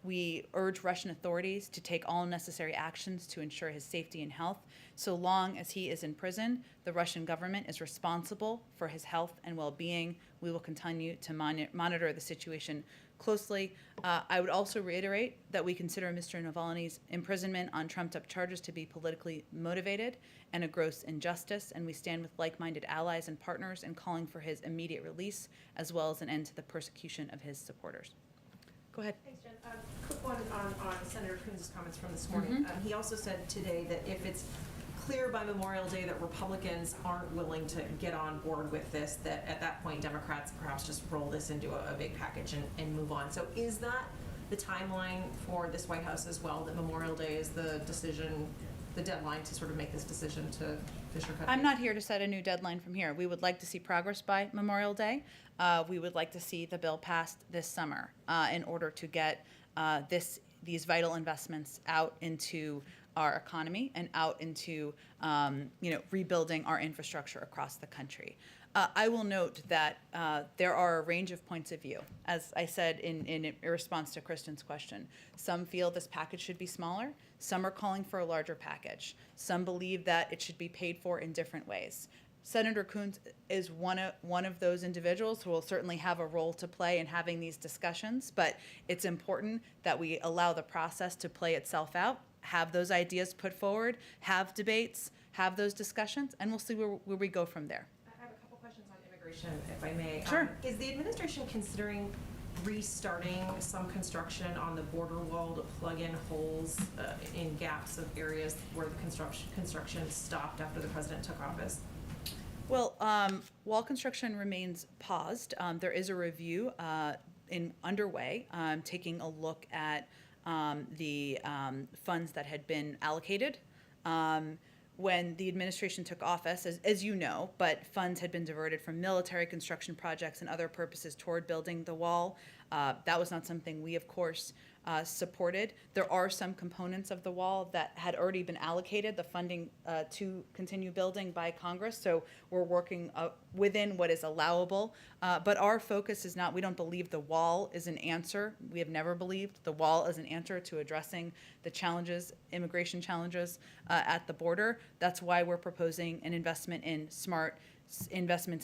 We urge Russian authorities to take all necessary actions to ensure his safety and health. So long as he is in prison, the Russian government is responsible for his health and well-being. We will continue to monitor the situation closely. I would also reiterate that we consider Mr. Navalny's imprisonment on trumped-up charges to be politically motivated and a gross injustice, and we stand with like-minded allies and partners in calling for his immediate release, as well as an end to the persecution of his supporters. Go ahead. Thanks, Jen. Quick one on Senator Coons' comments from this morning. He also said today that if it's clear by Memorial Day that Republicans aren't willing to get on board with this, that at that point Democrats perhaps just roll this into a big package and move on. So is that the timeline for this White House as well, that Memorial Day is the decision, the deadline to sort of make this decision to fish or cut bait? I'm not here to set a new deadline from here. We would like to see progress by Memorial Day. We would like to see the bill passed this summer in order to get these vital investments out into our economy and out into rebuilding our infrastructure across the country. I will note that there are a range of points of view. As I said in response to Kristen's question, some feel this package should be smaller. Some are calling for a larger package. Some believe that it should be paid for in different ways. Senator Coons is one of those individuals who will certainly have a role to play in having these discussions, but it's important that we allow the process to play itself out, have those ideas put forward, have debates, have those discussions, and we'll see where we go from there. I have a couple questions on immigration, if I may. Sure. Is the administration considering restarting some construction on the border wall to plug in holes in gaps of areas where the construction stopped after the president took office? Well, wall construction remains paused. There is a review underway, taking a look at the funds that had been allocated when the administration took office, as you know, but funds had been diverted from military construction projects and other purposes toward building the wall. That was not something we, of course, supported. There are some components of the wall that had already been allocated, the funding to continue building by Congress, so we're working within what is allowable. But our focus is not, we don't believe the wall is an answer. We have never believed the wall is an answer to addressing the challenges, immigration challenges at the border. That's why we're proposing an investments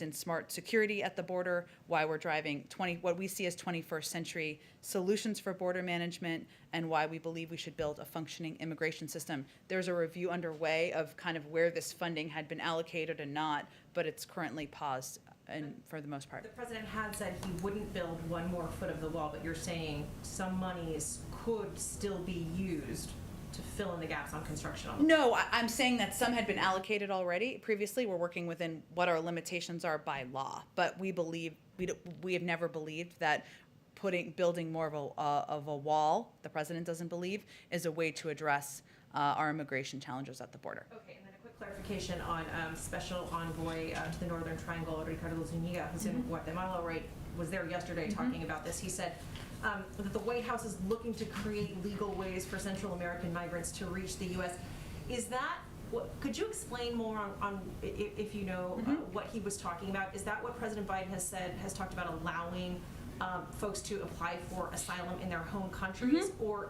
in smart security at the border, why we're driving what we see as 21st century solutions for border management, and why we believe we should build a functioning immigration system. There's a review underway of kind of where this funding had been allocated and not, but it's currently paused and for the most part. The president had said he wouldn't build one more foot of the wall, but you're saying some monies could still be used to fill in the gaps on construction on the No, I'm saying that some had been allocated already. Previously, we're working within what our limitations are by law, but we believe we have never believed that building more of a wall, the president doesn't believe, is a way to address our immigration challenges at the border. Okay, and then a quick clarification on Special Envoy to the Northern Triangle, Ricardo Zuniga, who's in Guatemala, was there yesterday talking about this. He said that the White House is looking to create legal ways for Central American migrants to reach the U.S. Is that could you explain more on if you know what he was talking about? Is that what President Biden has talked about, allowing folks to apply for asylum in their home countries, or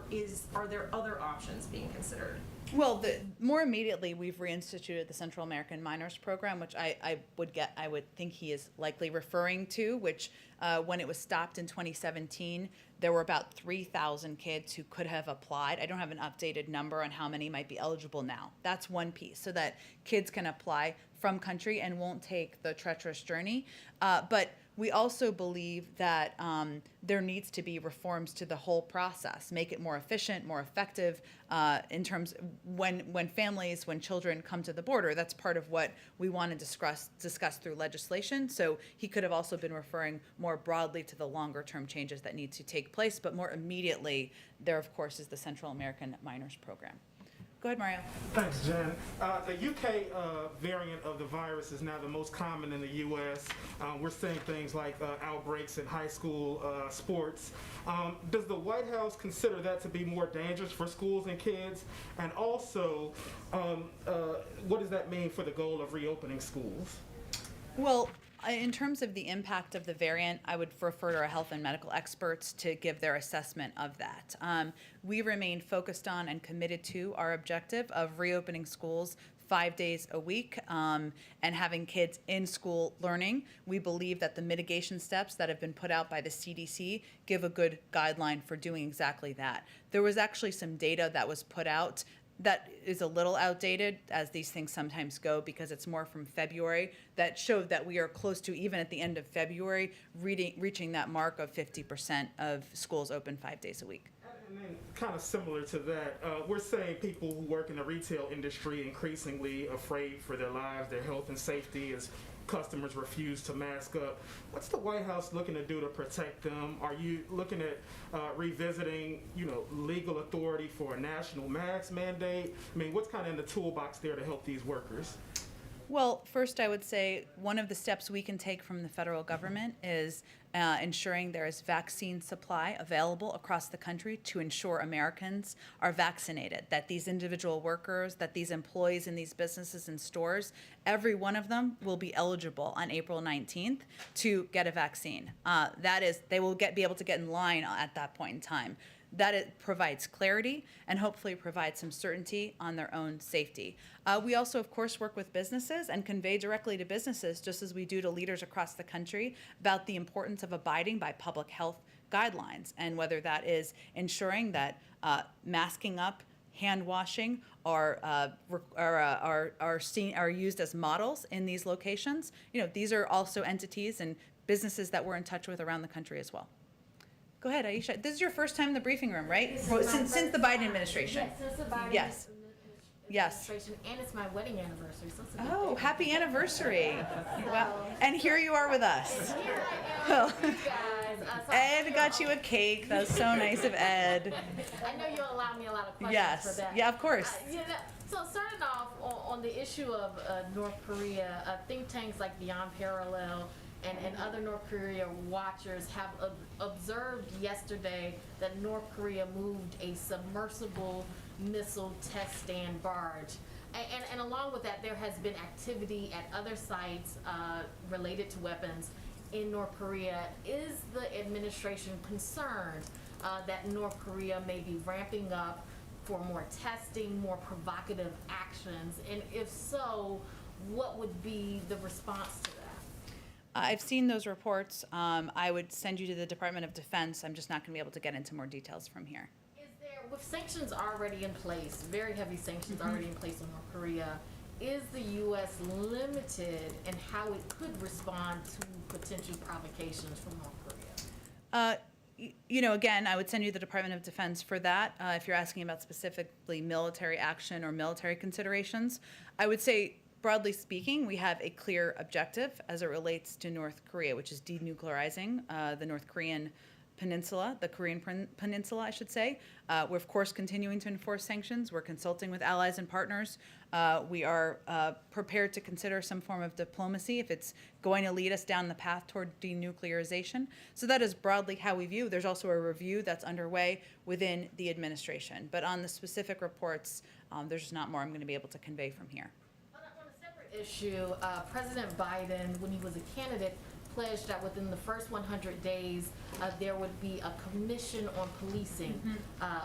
are there other options being considered? Well, more immediately, we've reinstituted the Central American Minors Program, which I would think he is likely referring to, which when it was stopped in 2017, there were about 3,000 kids who could have applied. I don't have an updated number on how many might be eligible now. That's one piece, so that kids can apply from country and won't take the treacherous journey. But we also believe that there needs to be reforms to the whole process, make it more efficient, more effective in terms when children come to the border. That's part of what we want to discuss through legislation. So he could have also been referring more broadly to the longer term changes that need to take place, but more immediately, there of course is the Central American Minors Program. Go ahead, Mario. Thanks, Jen. The UK variant of the virus is now the most common in the US. We're seeing things like outbreaks in high school sports. Does the White House consider that to be more dangerous for schools and kids? And also, what does that mean for the goal of reopening schools? Well, in terms of the impact of the variant, I would refer to our health and medical experts to give their assessment of that. We remain focused on and committed to our objective of reopening schools 5 days a week and having kids in school learning. We believe that the mitigation steps that have been put out by the CDC give a good guideline for doing exactly that. There was actually some data that was put out that is a little outdated, as these things sometimes go, because it's more from February, that showed that we are close to, even at the end of February, reaching that mark of 50% of schools open 5 days a week. And then kind of similar to that, we're seeing people who work in the retail industry increasingly afraid for their lives, their health and safety as customers refuse to mask up. What's the White House looking to do to protect them? Are you looking at revisiting, legal authority for a national mask mandate? I mean, what's kind of in the toolbox there to help these workers? Well, first, I would say one of the steps we can take from the federal government is ensuring there is vaccine supply available across the country to ensure Americans are vaccinated, that these individual workers, that these employees in these businesses and stores, every one of them will be eligible on April 19th to get a vaccine. That is, they will be able to get in line at that point in time. That it provides clarity and hopefully provides some certainty on their own safety. We also, of course, work with businesses and convey directly to businesses, just as we do to leaders across the country, about the importance of abiding by public health guidelines, and whether that is ensuring that masking up, hand washing are used as models in these locations. You know, these are also entities and businesses that we're in touch with around the country as well. Go ahead, Aisha. This is your first time in the briefing room, right? Well, since the Biden administration. Yes, since the Biden Yes. Yes. administration, and it's my wedding anniversary, so it's a good Oh, day. happy anniversary. Well, and here you are with us. And here I am with you guys. So Ed got you a cake. That was so nice of Ed. I know you'll allow me a lot of questions for Yes. that. Yeah, of course. So starting off on the issue of North Korea, think tanks like Beyond Parallel and other North Korea watchers have observed yesterday that North Korea moved a submersible missile test stand barge. And along with that, there has been activity at other sites related to weapons in North Korea. Is the administration concerned that North Korea may be ramping up for more testing, more provocative actions? And if so, what would be the response to that? I've seen those reports. I would send you to the Department of Defense. I'm just not going to be able to get into more details from here. Is there, with sanctions already in place, very heavy sanctions already in place on North Korea, is the U.S. limited in how it could respond to potential provocations from North Korea? You know, again, I would send you to the Department of Defense for that. If you're asking about specifically military action or military considerations, I would say, broadly speaking, we have a clear objective as it relates to North Korea, which is denuclearizing the North Korean peninsula, the Korean peninsula, I should say. We're, of course, continuing to enforce sanctions. We're consulting with allies and partners. We are prepared to consider some form of diplomacy if it's going to lead us down the path toward denuclearization. So that is broadly how we view. There's also a review that's underway within the administration. But on the specific reports, there's just not more I'm going to be able to convey from here. On a separate issue, President Biden, when he was a candidate, pledged that within the first 100 days, there would be a commission on policing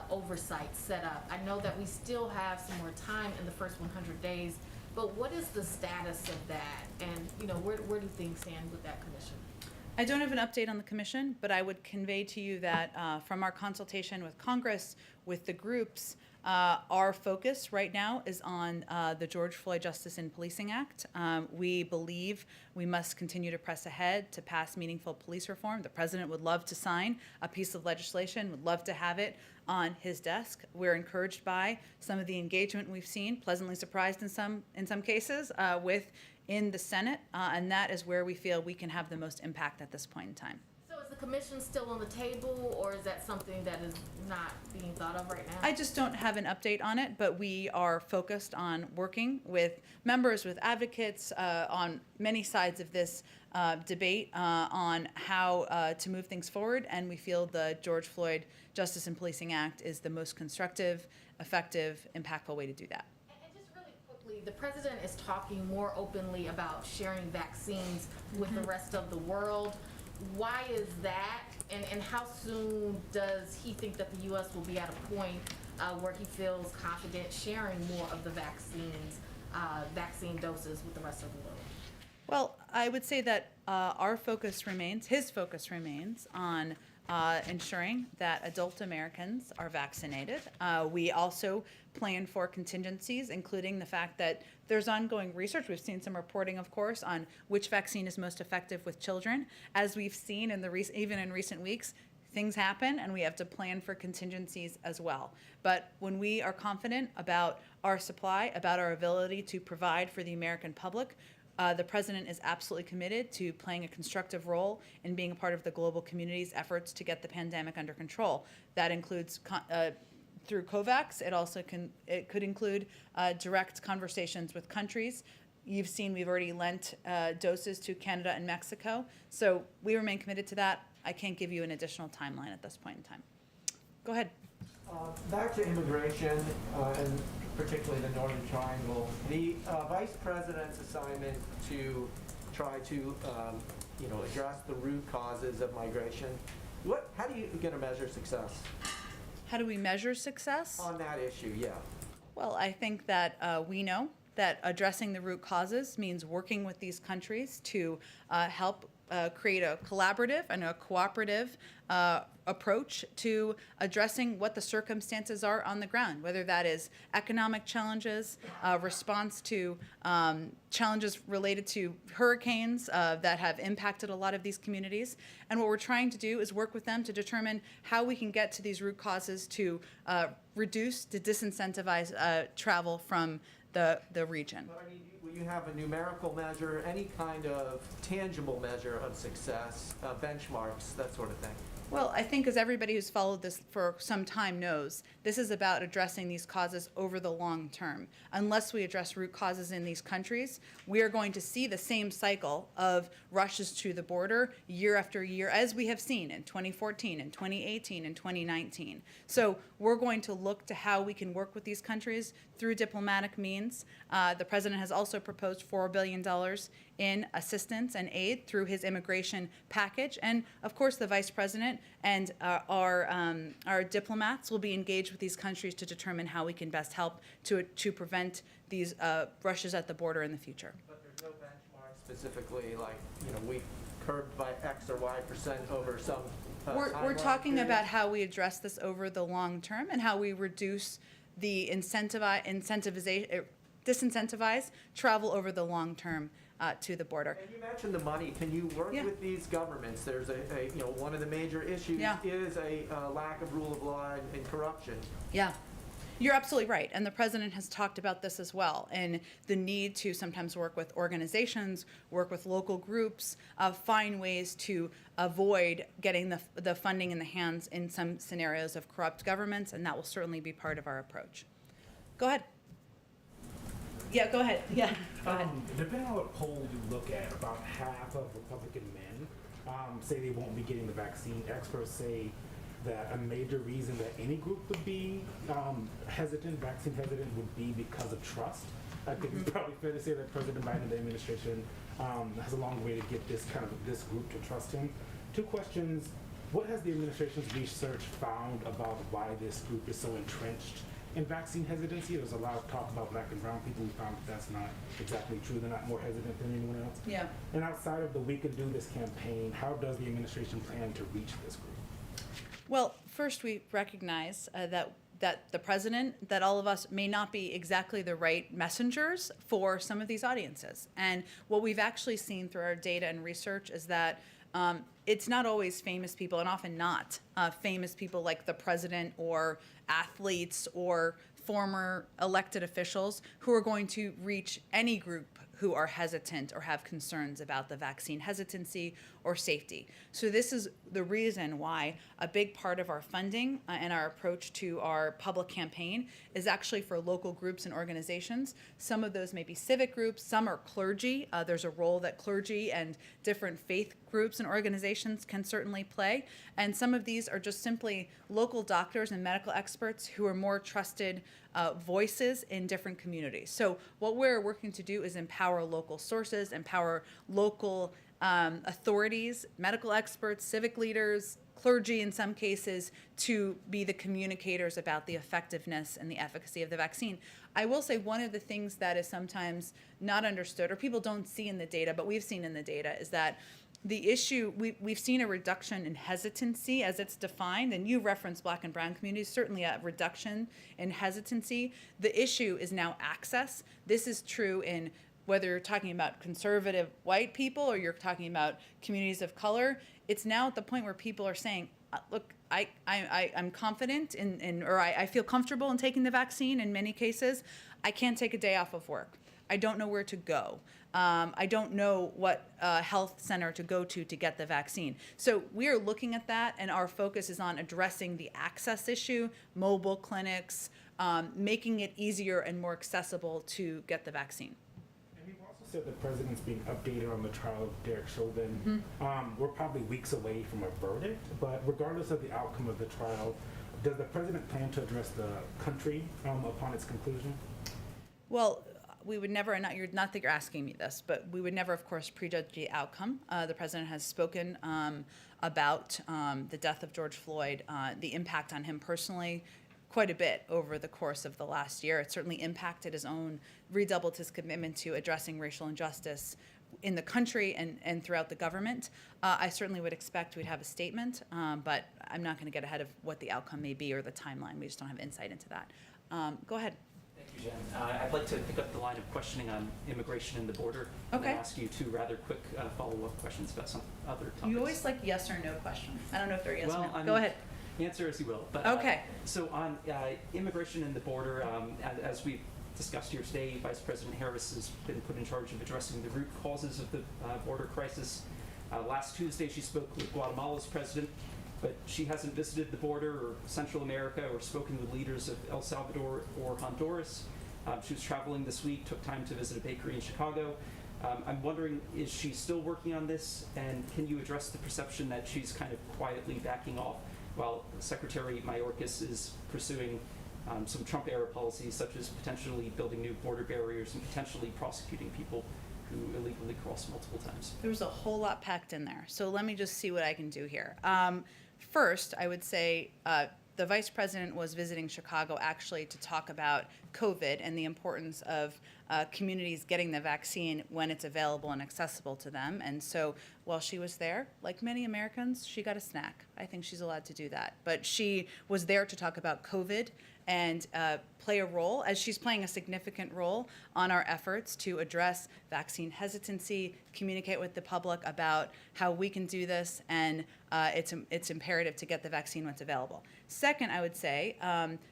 oversight set up. I know that we still have some more time in the first 100 days, but what is the status of that? And, you know, where do things stand with that commission? I don't have an update on the commission, but I would convey to you that from our consultation with Congress, with the groups, our focus right now is on the George Floyd Justice in Policing Act. We believe we must continue to press ahead to pass meaningful police reform. The president would love to sign a piece of legislation, would love to have it on his desk. We're encouraged by some of the engagement we've seen, pleasantly surprised in some cases, in the Senate, and that is where we feel we can have the most impact at this point in time. So is the commission still on the table, or is that something that is not being thought of right now? I just don't have an update on it, but we are focused on working with members, with advocates on many sides of this debate on how to move things forward, and we feel the George Floyd Justice in Policing Act is the most constructive, effective, impactful way to do that. The president is talking more openly about sharing vaccines with the rest of the world. Why is that? And how soon does he think that the U.S. will be at a point where he feels confident sharing more of the vaccine doses with the rest of the world? Well, I would say that his focus remains on ensuring that adult Americans are vaccinated. We also plan for contingencies, including the fact that there's ongoing research. We've seen some reporting, of course, on which vaccine is most effective with children. As we've seen even in recent weeks, things happen, and we have to plan for contingencies as well. But when we are confident about our supply, about our ability to provide for the American public, the president is absolutely committed to playing a constructive role in being a part of the global community's efforts to get the pandemic under control. That includes through COVAX. It could include direct conversations with countries you've seen we've already lent doses to Canada and Mexico. So we remain committed to that. I can't give you an additional timeline at this point in time. Go ahead. Back to immigration, and particularly the Northern Triangle. The Vice President's assignment to try to, address the root causes of migration. How do you get to measure success How do we measure success? on that issue? Yeah. Well, I think that we know that addressing the root causes means working with these countries to help create a collaborative and a cooperative approach to addressing what the circumstances are on the ground, whether that is economic challenges, response to challenges related to hurricanes that have impacted a lot of these communities. And what we're trying to do is work with them to determine how we can get to these root causes to reduce, to disincentivize travel from the region. But I mean, will you have a numerical measure, any kind of tangible measure of success, benchmarks, that sort of thing? Well, I think as everybody who's followed this for some time knows, this is about addressing these causes over the long term. Unless we address root causes in these countries, we are going to see the same cycle of rushes to the border year after year, as we have seen in 2014 and 2018 and 2019. So we're going to look to how we can work with these countries through diplomatic means. The president has also proposed $4 billion in assistance and aid through his immigration package. And of course, the vice president and our diplomats will be engaged with these countries to determine how we can best help to prevent these rushes at the border in the future. But there's no benchmark specifically, like, we curbed by X or Y% over some We're timeline talking period? about how we address this over the long term and how we reduce the disincentivize travel over the long term to the border. And you mentioned the money. Can you work Yeah. with these governments? There's one of the major issues Yeah. is a lack of rule of law and corruption. Yeah. You're absolutely right. And the president has talked about this as well, and the need to sometimes work with organizations, work with local groups, find ways to avoid getting the funding in the hands in some scenarios of corrupt governments, and that will certainly be part of our approach. Go ahead. Yeah, go ahead. Yeah, go ahead. Depending on what poll you look at, about half of Republican men say they won't be getting the vaccine. Experts say that a major reason that any group would be vaccine hesitant, would be because of trust. I think it's probably fair to say that President Biden and the administration has a long way to get this group to trust him. Two questions. What has the administration's research found about why this group is so entrenched in vaccine hesitancy? There's a lot of talk about black and brown people. We found that's not exactly true. They're not more hesitant than anyone else. Yeah. And outside of the We Can Do This campaign, how does the administration plan to reach this group? Well, first we recognize that the president, that all of us may not be exactly the right messengers for some of these audiences. And what we've actually seen through our data and research is that it's not always famous people, and often not famous people like the president or athletes or former elected officials who are going to reach any group who are hesitant or have concerns about the vaccine hesitancy or safety. So this is the reason why a big part of our funding and our approach to our public campaign is actually for local groups and organizations. Some of those may be civic groups, some are clergy. There's a role that clergy and different faith groups and organizations can certainly play. And some of these are just simply local doctors and medical experts who are more trusted voices in different communities. So what we're working to do is empower local sources, empower local authorities, medical experts, civic leaders, clergy in some cases, to be the communicators about the effectiveness and the efficacy of the vaccine. I will say one of the things that is sometimes not understood, or people don't see in the data, but we've seen in the data, is that the issue, we've seen a reduction in hesitancy as it's defined, and you referenced black and brown communities, certainly a reduction in hesitancy. The issue is now access. This is true in whether you're talking about conservative white people or you're talking about communities of color. It's now at the point where people are saying, look, I'm confident or I feel comfortable in taking the vaccine in many cases. I can't take a day off of work. I don't know where to go. I don't know what health center to go to get the vaccine. So we are looking at that, and our focus is on addressing the access issue, mobile clinics, making it easier and more accessible to get the vaccine. And you've also said the president's being updated on the trial of Derek Chauvin. We're probably weeks away from a verdict, but regardless of the outcome of the trial, does the president plan to address the country upon its conclusion? Well, we would never, and not that you're asking me this, but we would never, of course, prejudge the outcome. The president has spoken about the death of George Floyd, the impact on him personally, quite a bit over the course of the last year. It certainly impacted his own, redoubled his commitment to addressing racial injustice in the country and throughout the government. I certainly would expect we'd have a statement, but I'm not going to get ahead of what the outcome may be or the timeline. We just don't have insight into that. Go ahead. Thank you, Jen. I'd like to pick up the line of questioning on immigration and the border. Okay. And ask you two rather quick follow-up questions about some other topics. You always like yes or no questions. I don't know if they're yes or no. I Go mean, ahead. Answer as you will. But, Okay. So on immigration and the border, as we've discussed here today, Vice President Harris has been put in charge of addressing the root causes of the border crisis. Last Tuesday, she spoke with Guatemala's president, but she hasn't visited the border or Central America or spoken with leaders of El Salvador or Honduras. She was traveling this week, took time to visit a bakery in Chicago. I'm wondering, is she still working on this? And can you address the perception that she's kind of quietly backing off while Secretary Mayorkas is pursuing some Trump-era policies, such as potentially building new border barriers and potentially prosecuting people who illegally cross multiple times? There was a whole lot packed in there. So let me just see what I can do here. First, I would say the vice president was visiting Chicago actually to talk about COVID and the importance of communities getting the vaccine when it's available and accessible to them. And so while she was there, like many Americans, she got a snack. I think she's allowed to do that. But she was there to talk about COVID and play a role, as she's playing a significant role on our efforts to address vaccine hesitancy, communicate with the public about how we can do this, and it's imperative to get the vaccine when it's available. Second, I would say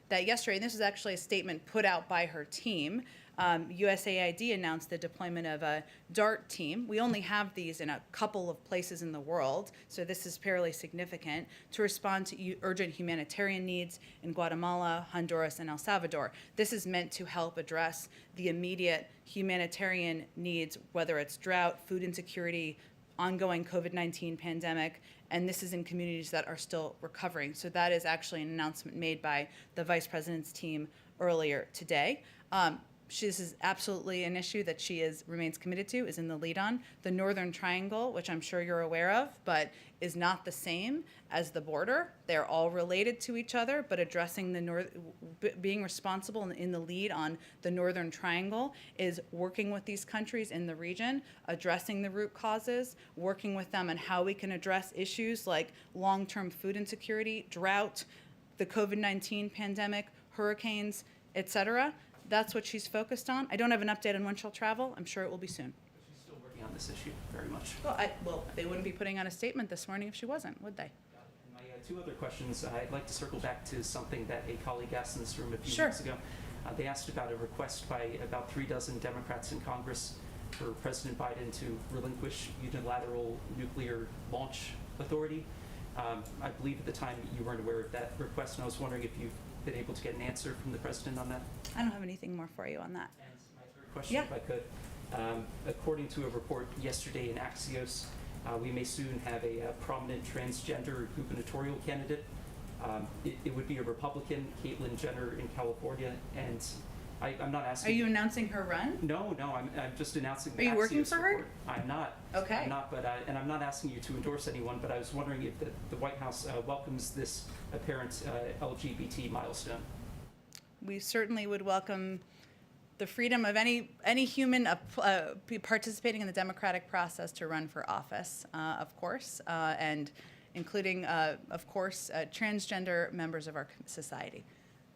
that yesterday, and this is actually a statement put out by her team, USAID announced the deployment of a DART team. We only have these in a couple of places in the world, so this is fairly significant, to respond to urgent humanitarian needs in Guatemala, Honduras, and El Salvador. This is meant to help address the immediate humanitarian needs, whether it's drought, food insecurity, ongoing COVID-19 pandemic, and this is in communities that are still recovering. So that is actually an announcement made by the vice president's team earlier today. This is absolutely an issue that she remains committed to, is in the lead on. The Northern Triangle, which I'm sure you're aware of, but is not the same as the border. They're all related to each other, but addressing being responsible in the lead on the Northern Triangle is working with these countries in the region, addressing the root causes, working with them on how we can address issues like long-term food insecurity, drought, the COVID-19 pandemic, hurricanes, etc. That's what she's focused on. I don't have an update on when she'll travel. I'm sure it will be soon. She's still working on this issue very much. Well, they wouldn't be putting out a statement this morning if she wasn't, would they? And my two other questions, I'd like to circle back to something that a colleague asked in this room a few Sure. weeks ago. They asked about a request by about 36 Democrats in Congress for President Biden to relinquish unilateral nuclear launch authority. I believe at the time you weren't aware of that request, and I was wondering if you've been able to get an answer from the president on that. I don't have anything more for you on that. And my third question, if I could. According to a report yesterday in Axios, we may soon have a prominent transgender gubernatorial candidate. It would be a Republican, Caitlyn Jenner in California, and I'm not asking. Are you announcing her run? No, I'm just announcing the Are you Axios working for her? report. I'm not. Okay. I'm not, but and I'm not asking you to endorse anyone, but I was wondering if the White House welcomes this apparent LGBT milestone. We certainly would welcome the freedom of any human participating in the democratic process to run for office, of course, and including, of course, transgender members of our society.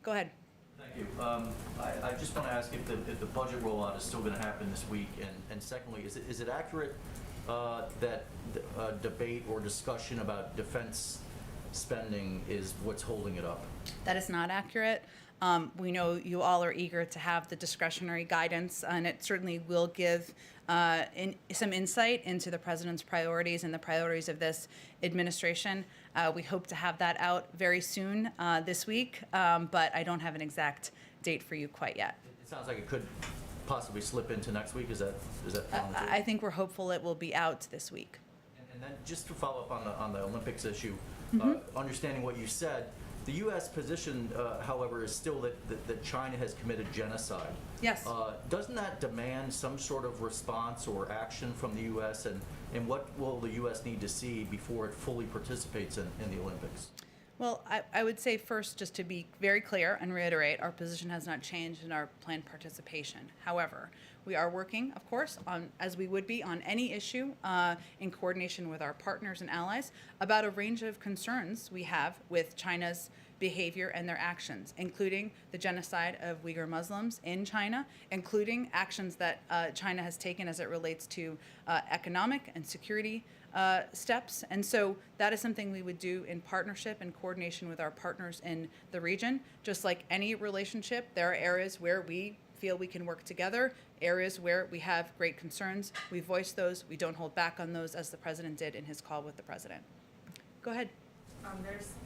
Go ahead. Thank you. I just want to ask if the budget rollout is still going to happen this week, and secondly, is it accurate that debate or discussion about defense spending is what's holding it up? That is not accurate. We know you all are eager to have the discretionary guidance, and it certainly will give some insight into the president's priorities and the priorities of this administration. We hope to have that out very soon this week, but I don't have an exact date for you quite yet. It sounds like it could possibly slip into next week? Is that volunteer? I think we're hopeful it will be out this week. And then just to follow up on the Olympics issue, Mm-hmm. understanding what you said, the U.S. position, however, is still that China has committed genocide. Yes. Doesn't that demand some sort of response or action from the U.S., and what will the U.S. need to see before it fully participates in the Olympics? Well, I would say first, just to be very clear and reiterate, our position has not changed in our planned participation. However, we are working, of course, on, as we would be on any issue, in coordination with our partners and allies, about a range of concerns we have with China's behavior and their actions, including the genocide of Uyghur Muslims in China, including actions that China has taken as it relates to economic and security steps. And so that is something we would do in partnership and coordination with our partners in the region. Just like any relationship, there are areas where we feel we can work together, areas where we have great concerns. We voice those. We don't hold back on those, as the president did in his call with the president. Go ahead. I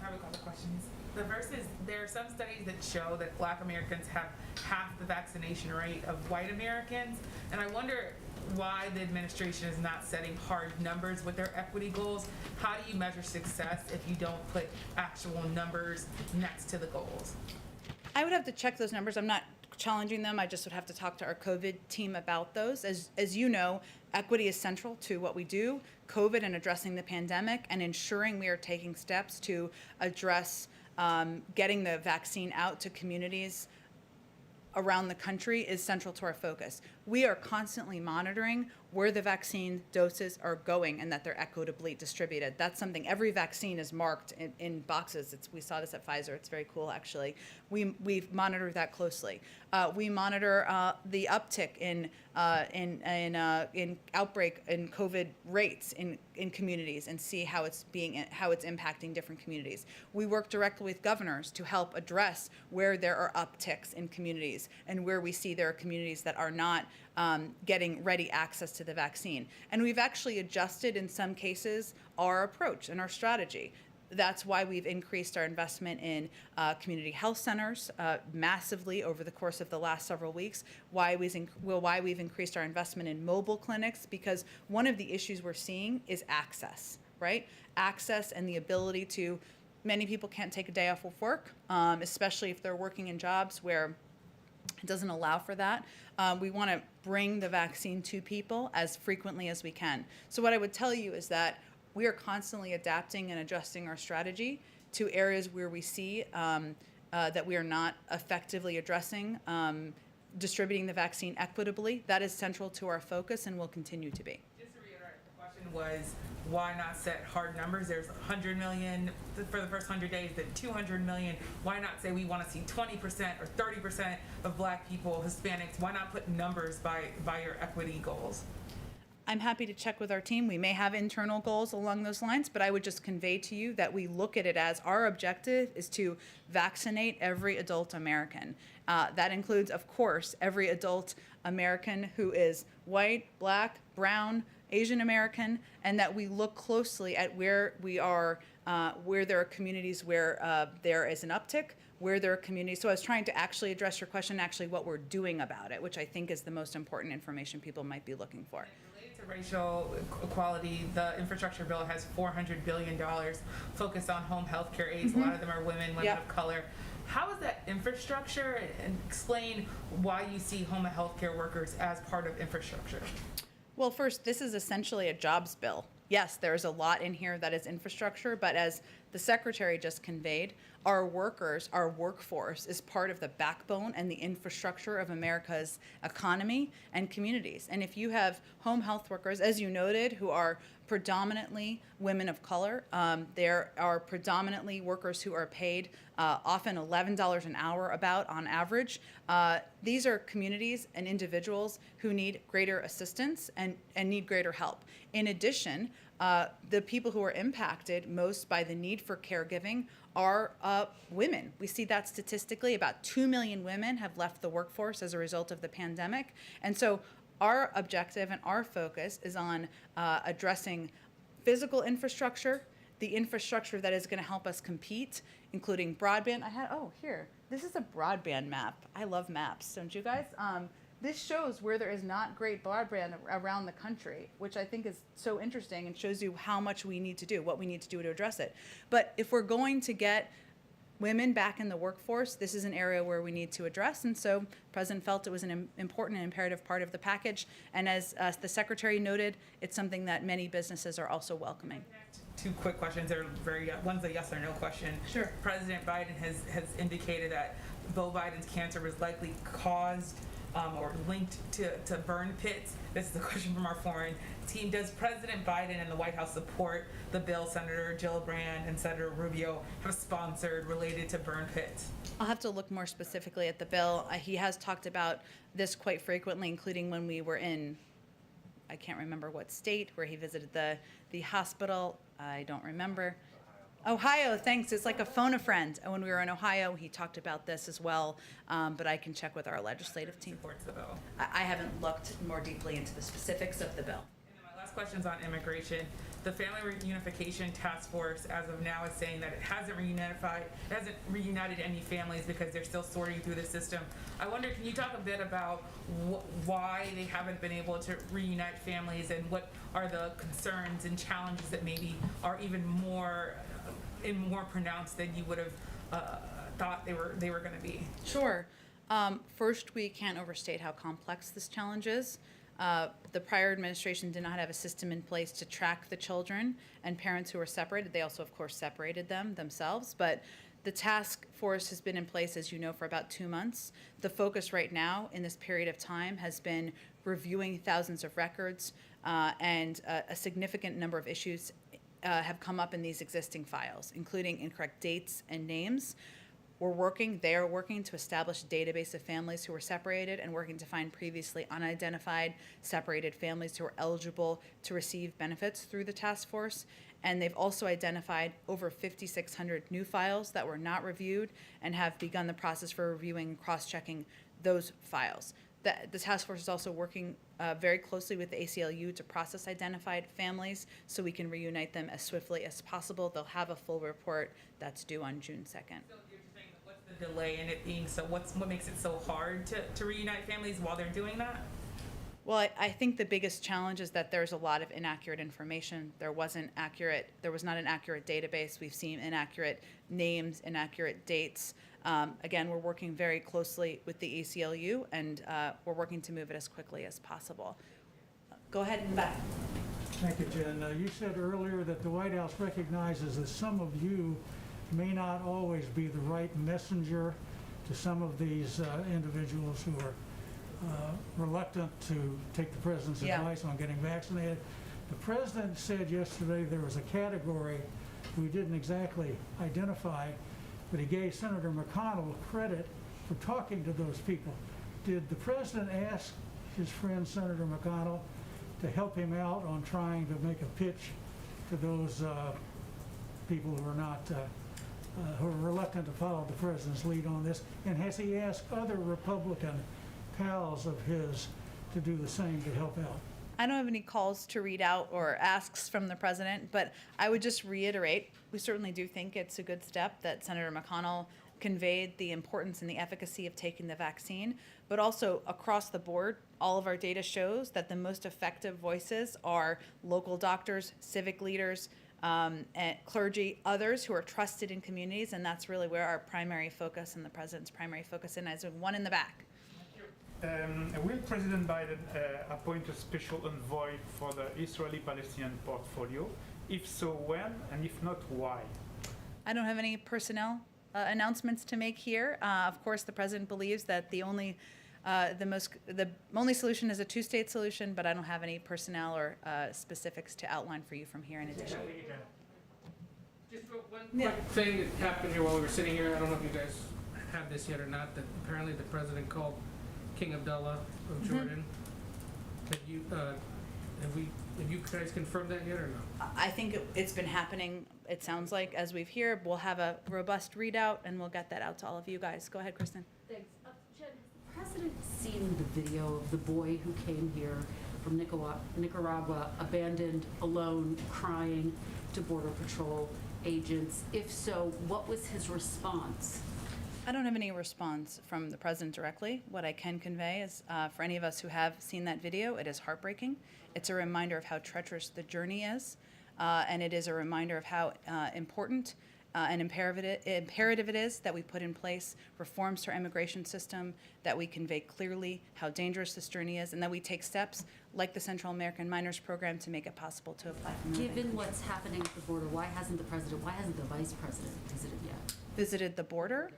have a couple questions. The first is, there are some studies that show that Black Americans have half the vaccination rate of white Americans, and I wonder why the administration is not setting hard numbers with their equity goals. How do you measure success if you don't put actual numbers next to the goals? I would have to check those numbers. I'm not challenging them. I just would have to talk to our COVID team about those. As you know, equity is central to what we do. COVID and addressing the pandemic and ensuring we are taking steps to address getting the vaccine out to communities around the country is central to our focus. We are constantly monitoring where the vaccine doses are going and that they're equitably distributed. That's something, every vaccine is marked in boxes. We saw this at Pfizer. It's very cool, actually. We monitor that closely. We monitor the uptick in outbreak and COVID rates in communities and see how it's impacting different communities. We work directly with governors to help address where there are upticks in communities and where we see there are communities that are not getting ready access to the vaccine. And we've actually adjusted, in some cases, our approach and our strategy. That's why we've increased our investment in community health centers massively over the course of the last several weeks. Why we've increased our investment in mobile clinics, because one of the issues we're seeing is access, right? Access and the ability to, many people can't take a day off of work, especially if they're working in jobs where it doesn't allow for that. We want to bring the vaccine to people as frequently as we can. So what I would tell you is that we are constantly adapting and adjusting our strategy to areas where we see that we are not effectively addressing distributing the vaccine equitably. That is central to our focus and will continue to be. Just to reiterate, the question was, why not set hard numbers? There's 100 million for the first 100 days, then 200 million. Why not say we want to see 20% or 30% of Black people, Hispanics? Why not put numbers by your equity goals? I'm happy to check with our team. We may have internal goals along those lines, but I would just convey to you that we look at it as our objective is to vaccinate every adult American. That includes, of course, every adult American who is white, Black, brown, Asian American, and that we look closely at where we are, where there are communities where there is an uptick, where there are communities. So I was trying to actually address your question, actually what we're doing about it, which I think is the most important information people might be looking for. Related to racial equality, the infrastructure bill has $400 billion focused on home health care aides. A lot of them are women of color. How is that infrastructure, and explain why you see home health care workers as part of infrastructure? Well, first, this is essentially a jobs bill. Yes, there's a lot in here that is infrastructure, but as the secretary just conveyed, our workers, our workforce is part of the backbone and the infrastructure of America's economy and communities. And if you have home health workers, as you noted, who are predominantly women of color, there are predominantly workers who are paid often $11 an hour on average. These are communities and individuals who need greater assistance and need greater help. In addition, the people who are impacted most by the need for caregiving are women. We see that statistically. About 2 million women have left the workforce as a result of the pandemic. And so our objective and our focus is on addressing physical infrastructure, the infrastructure that is going to help us compete, including broadband. Here, this is a broadband map. I love maps, don't you guys? this shows where there is not great broadband around the country, which I think is so interesting and shows you how much we need to do, what we need to do to address it. But if we're going to get women back in the workforce, this is an area where we need to address. And so the President felt it was an important and imperative part of the package. And as the Secretary noted, it's something that many businesses are also welcoming. Two quick questions. They're one's a yes or no question. Sure. President Biden has indicated that Beau Biden's cancer was likely caused or linked to burn pits. This is a question from our foreign team. Does President Biden and the White House support the bill Senator Gillibrand and Senator Rubio have sponsored related to burn pits? I'll have to look more specifically at the bill. He has talked about this quite frequently, including when we were in, I can't remember what state, where he visited the hospital. I don't remember. Ohio, thanks. It's like a phone a friend. And when we were in Ohio, he talked about this as well, but I can check with our legislative team. Supports the bill. I haven't looked more deeply into the specifics of the bill. And then my last question is on immigration. The Family Reunification Task Force, as of now, is saying that it hasn't reunited any families because they're still sorting through the system. I wonder, can you talk a bit about why they haven't been able to reunite families, and what are the concerns and challenges that maybe are even more pronounced than you would have thought they were going to be? Sure. First, we can't overstate how complex this challenge is. The prior administration did not have a system in place to track the children and parents who were separated. They also, of course, separated them themselves. But the task force has been in place, as you know, for about 2 months. The focus right now in this period of time has been reviewing thousands of records, and a significant number of issues have come up in these existing files, including incorrect dates and names. They are working to establish a database of families who were separated and working to find previously unidentified separated families who are eligible to receive benefits through the task force. And they've also identified over 5,600 new files that were not reviewed and have begun the process for reviewing and cross-checking those files. The task force is also working very closely with the ACLU to process identified families so we can reunite them as swiftly as possible. They'll have a full report that's due on June 2nd. So you're saying, what's the delay in it being so? What makes it so hard to reunite families while they're doing that? Well, I think the biggest challenge is that there's a lot of inaccurate information. There was not an accurate database. We've seen inaccurate names, inaccurate dates. Again, we're working very closely with the ACLU, and we're working to move it as quickly as possible. Go ahead and back. Thank you, Jen. You said earlier that the White House recognizes that some of you may not always be the right messenger to some of these individuals who are reluctant to take the president's advice on getting vaccinated. The president said yesterday there was a category we didn't exactly identify, but he gave Senator McConnell credit for talking to those people. Did the president ask his friend Senator McConnell to help him out on trying to make a pitch to those people who are not who are reluctant to follow the president's lead on this? And has he asked other Republican pals of his to do the same to help out? I don't have any calls to read out or asks from the president, but I would just reiterate, we certainly do think it's a good step that Senator McConnell conveyed the importance and the efficacy of taking the vaccine, but also across the board, all of our data shows that the most effective voices are local doctors, civic leaders, and clergy, others who are trusted in communities, and that's really where our primary focus and the president's primary focus is. One in the back. Will President Biden appoint a special envoy for the Israeli-Palestinian portfolio? If so, when? And if not, why? I don't have any personnel announcements to make here. Of course, the president believes that the only solution is a two-state solution, but I don't have any personnel or specifics to outline for you from here in addition. Just one quick thing that happened here while we were sitting here. I don't know if you guys have this yet or not, that apparently the president called King Abdullah of Jordan. Have you guys confirmed that yet or no? I think it's been happening, it sounds like, as we've here. We'll have a robust readout, and we'll get that out to all of you guys. Go ahead, Kristen. Thanks. Jen, has the president seen the video of the boy who came here from Nicaragua, abandoned, alone, crying to Border Patrol agents? If so, what was his response? I don't have any response from the president directly. What I can convey is, for any of us who have seen that video, it is heartbreaking. It's a reminder of how treacherous the journey is, and it is a reminder of how important and imperative it is that we put in place reforms to our immigration system, that we convey clearly how dangerous this journey is, and that we take steps like the Central American Minors Program to make it possible to apply for moving. Given what's happening at the border, why hasn't the president, why hasn't the vice president visited yet? Visited the border.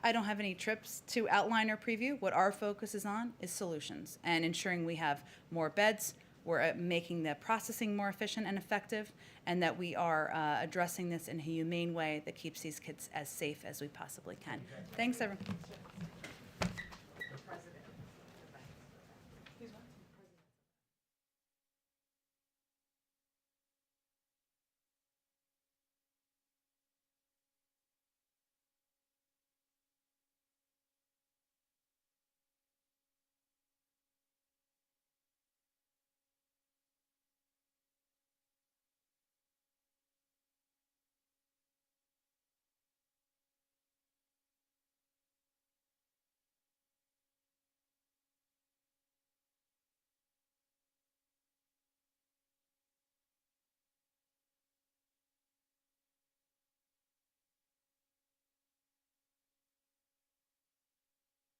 I don't have any trips to outline or preview. What our focus is on is solutions and ensuring we have more beds, we're making the processing more efficient and effective, and that we are addressing this in a humane way that keeps these kids as safe as we possibly can. Thanks, everyone.